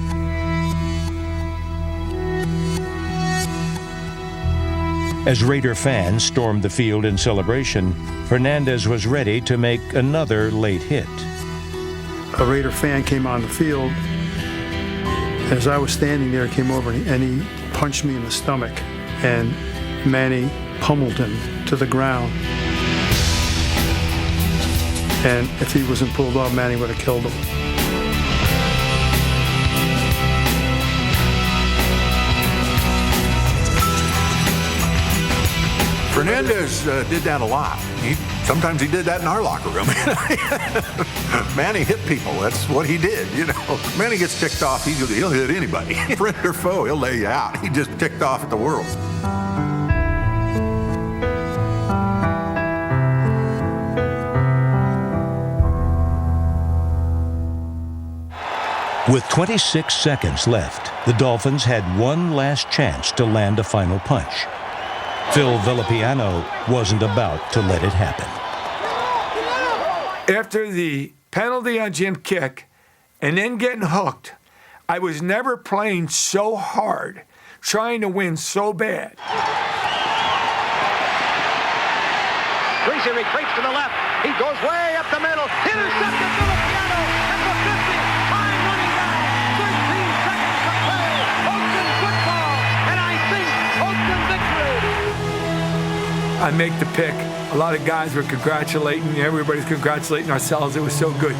As Raider fans stormed the field in celebration, Fernandez was ready to make another late hit.
a Raider fan came on the field. As I was standing there, he came over and he punched me in the stomach, and Manny pummeled him to the ground. And if he wasn't pulled off, Manny would have killed him.
Fernandez did that a lot. Sometimes he did that in our locker room. Manny hit people. That's what he did, you know. Manny gets ticked off, he'll hit anybody. Friend or foe, he'll lay you out. He just ticked off at the world.
With 26 seconds left, the Dolphins had one last chance to land a final punch. Phil Villapiano wasn't about to let it happen.
After the penalty on Jim Kick and then getting hooked, I was never playing so hard, trying to win so bad.
Greasy retreats to the left. He goes way up the middle. Intercepted Villapiano at the 50. Time running down. 13 seconds to play. Oakland football. And I think Oakland victory.
I make the pick. A lot of guys were congratulating. Everybody's congratulating ourselves. It was so good.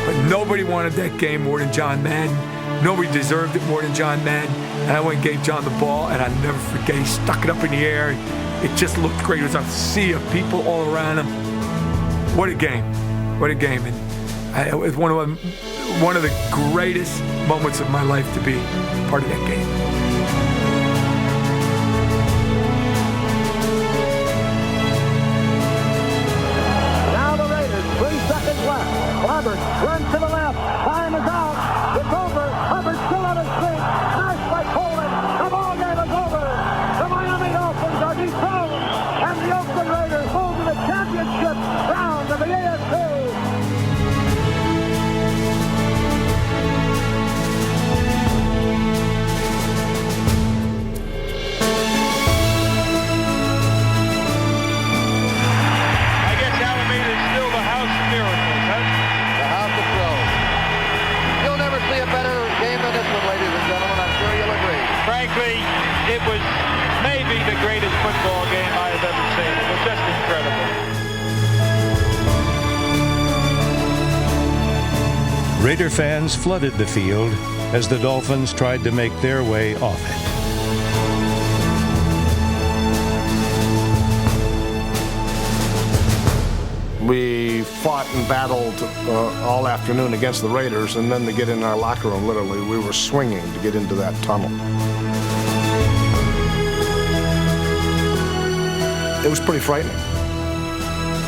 But nobody wanted that game more than John Madden. Nobody deserved it more than John Madden. And I went and gave John the ball, and I'll never forget. He stuck it up in the air. It just looked great. It was a sea of people all around him. What a game. What a game. And it was one of the greatest moments of my life to be part of that game.
Now the Raiders, 3 seconds left. Hubbard runs to the left. Time is out. It's over. Hubbard still on his feet. Smashed by Coleman. The ball game is over. The Miami Dolphins are dethroned. And the Oakland Raiders move to the championship round of the AFC.
I guess Alameda is still the house of miracles, huh?
The house of throws. You'll never see a better game than this one, ladies and gentlemen. I'm sure you'll agree.
Frankly, it was maybe the greatest football game I have ever seen. It was just incredible.
Raider fans flooded the field as the Dolphins tried to make their way off it.
We fought and battled all afternoon against the Raiders, and then to get in our locker room, literally, we were swinging to get into that tunnel. It was pretty frightening.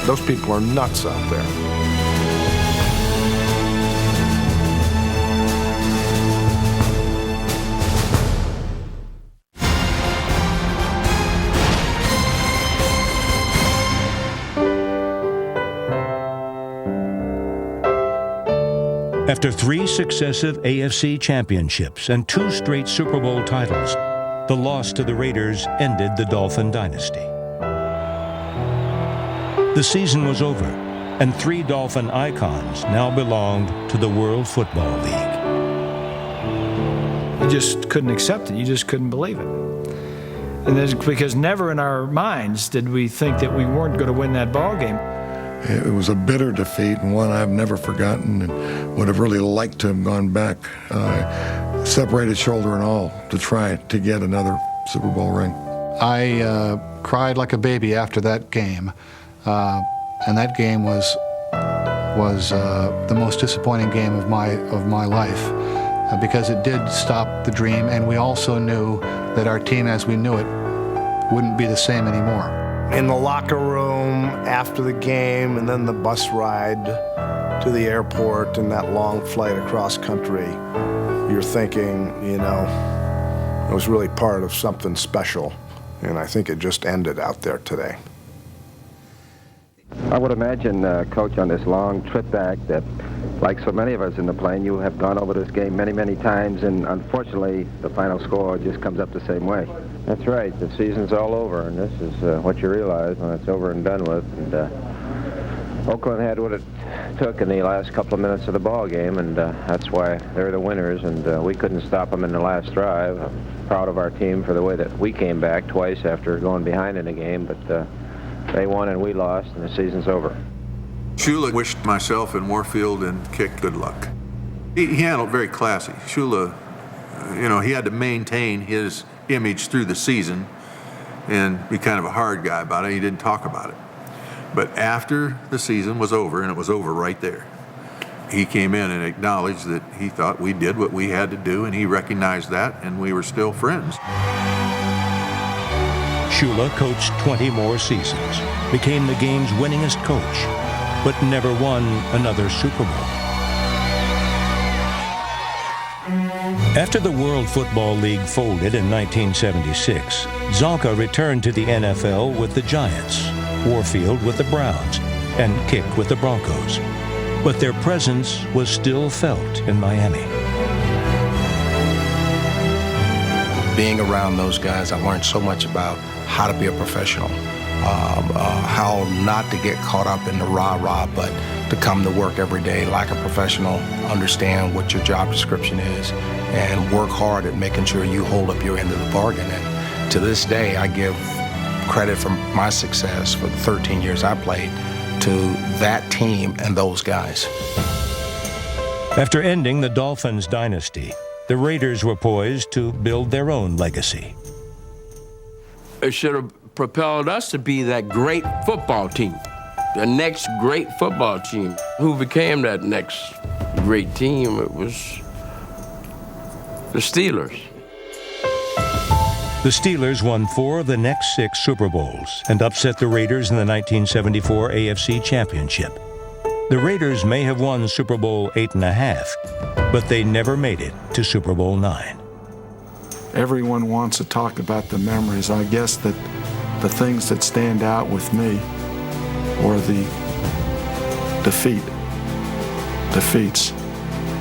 Those people are nuts out there.
After 3 successive AFC championships and 2 straight Super Bowl titles, the loss to the Raiders ended the Dolphin dynasty. The season was over, and 3 Dolphin icons now belonged to the World Football League.
You just couldn't accept it. You just couldn't believe it. And that's because never in our minds did we think that we weren't going to win that ball game.
It was a bitter defeat and one I've never forgotten, and would have really liked to have gone back, separated shoulder and all, to try to get another Super Bowl ring.
I cried like a baby after that game, and that game was the most disappointing game of my life, because it did stop the dream, and we also knew that our team as we knew it wouldn't be the same anymore.
In the locker room after the game, and then the bus ride to the airport and that long flight across country, you're thinking, you know, it was really part of something special, and I think it just ended out there today.
I would imagine, Coach, on this long trip back that, like so many of us in the plane, you have gone over this game many, many times, and unfortunately, the final score just comes up the same way.
That's right. The season's all over, and this is what you realize when it's over and done with. And Oakland had what it
took in the last couple of minutes of the ball game, and that's why they're the winners, and we couldn't stop them in the last drive. I'm proud of our team for the way that we came back twice after going behind in the game, but they won and we lost, and the season's over.
Shula wished myself and Warfield and Kick good luck. He handled it very classy. Shula, he had to maintain his image through the season and be kind of a hard guy about it. He didn't talk about it. But after the season was over, and it was over right there, he came in and acknowledged that he thought we did what we had to do, and he recognized that, and we were still friends.
Shula coached 20 more seasons, became the game's winningest coach, but never won another Super Bowl. After the World Football League folded in 1976, Zonka returned to the NFL with the Giants, Warfield with the Browns, and Kick with the Broncos. But their presence was still felt in Miami.
Being around those guys, I learned so much about how to be a professional, how not to get caught up in the rah-rah, but to come to work every day like a professional, understand what your job description is, and work hard at making sure you hold up your end of the bargain. And to this day, I give credit for my success for the 13 years I played to that team and those guys.
After ending the Dolphins dynasty, the Raiders were poised to build their own legacy.
It should have propelled us to be that great football team, the next great football team. Who became that next great team? It was the Steelers.
The Steelers won 4 of the next 6 Super Bowls and upset the Raiders in the 1974 AFC Championship. The Raiders may have won Super Bowl 8.5, but they never made it to Super Bowl 9.
Everyone wants to talk about the memories. I guess that the things that stand out with me were the defeats,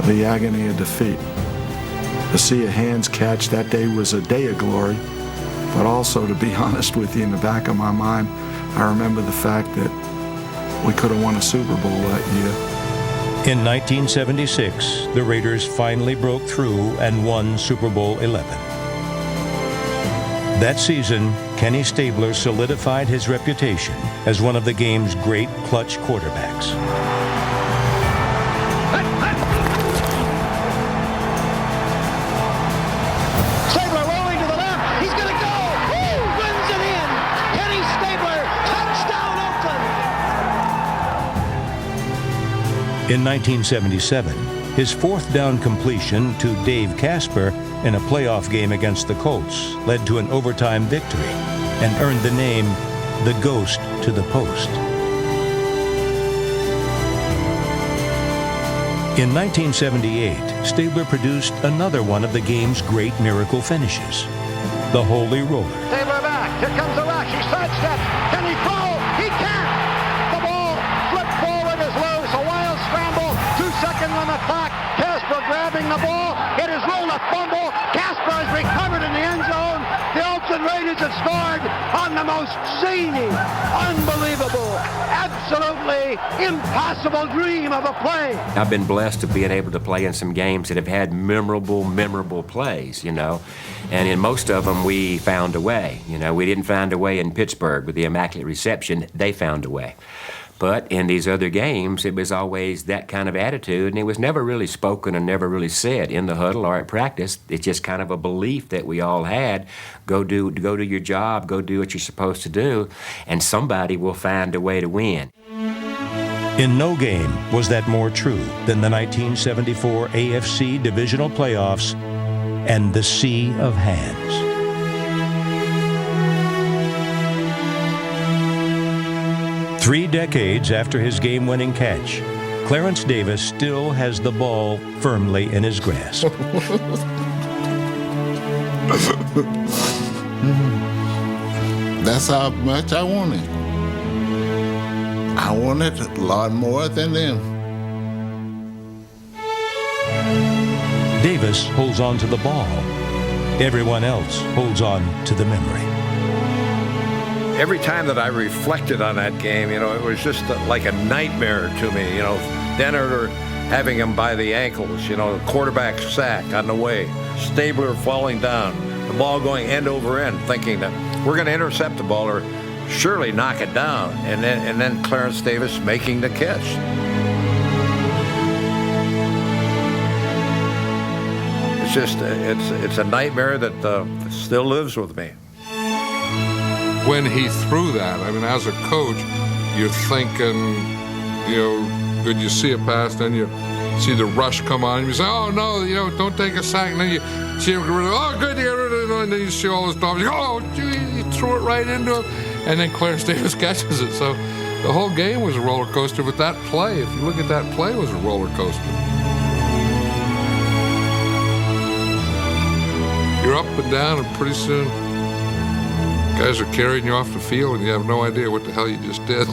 the agony of defeat. To see a hands catch that day was a day of glory, but also, to be honest with you, in the back of my mind, I remember the fact that we could have won a Super Bowl that year.
In 1976, the Raiders finally broke through and won Super Bowl 11. That season, Kenny Stabler solidified his reputation as one of the game's great clutch quarterbacks.
Stabler rolling to the left. He's going to go. Woo! Runs it in. Kenny Stabler, touchdown Oakland.
In 1977, his 4th down completion to Dave Casper in a playoff game against the Colts led to an overtime victory and earned the name the Ghost to the Post. In 1978, Stabler produced another one of the game's great miracle finishes, the Holy Roller.
Stabler back. Here comes the rush. He sidesteps. Can he throw? He can't. The ball flipped forward is loose. A wild scramble. 2 seconds on the clock. Casper grabbing the ball. It is ruled a fumble. Casper has recovered in the end zone. The Oakland Raiders have scored on the most zany, unbelievable, absolutely impossible dream of a play.
I've been blessed to being able to play in some games that have had memorable plays, And in most of them, we found a way. We didn't find a way in Pittsburgh with the Immaculate Reception. They found a way. But in these other games, it was always that kind of attitude, and it was never really spoken and never really said in the huddle or at practice. It's just kind of a belief that we all had. Go do your job, go do what you're supposed to do, and somebody will find a way to win.
In no game was that more true than the 1974 AFC divisional playoffs and the Sea of Hands. Three decades after his game-winning catch, Clarence Davis still has the ball firmly in his grasp.
That's how much I wanted. I wanted a lot more than them.
Davis holds on to the ball. Everyone else holds on to the memory.
every time that I reflected on that game, you know, it was just like a nightmare to me. You know, Denner having him by the ankles, you know, the quarterback sack on the way, Stabler falling down, the ball going end over end, thinking that we're going to intercept the ball or surely knock it down, and then Clarence Davis making the catch. It's just it's a nightmare that still lives with me.
When he threw that, I mean, as a coach, you're thinking, you know, good, you see a pass, then you see the rush come on, and you say, oh, no, you know, don't take a sack, and then you see him get rid of it, oh, good, you get rid of it, and then you see all those dogs, you go, oh, gee, he threw it right into him, and then Clarence Davis catches it. So the whole game was a roller coaster, but that play, if you look at that play, was a roller coaster. You're up and down, and pretty soon guys are carrying you off the field, and you have no idea what the hell you just did.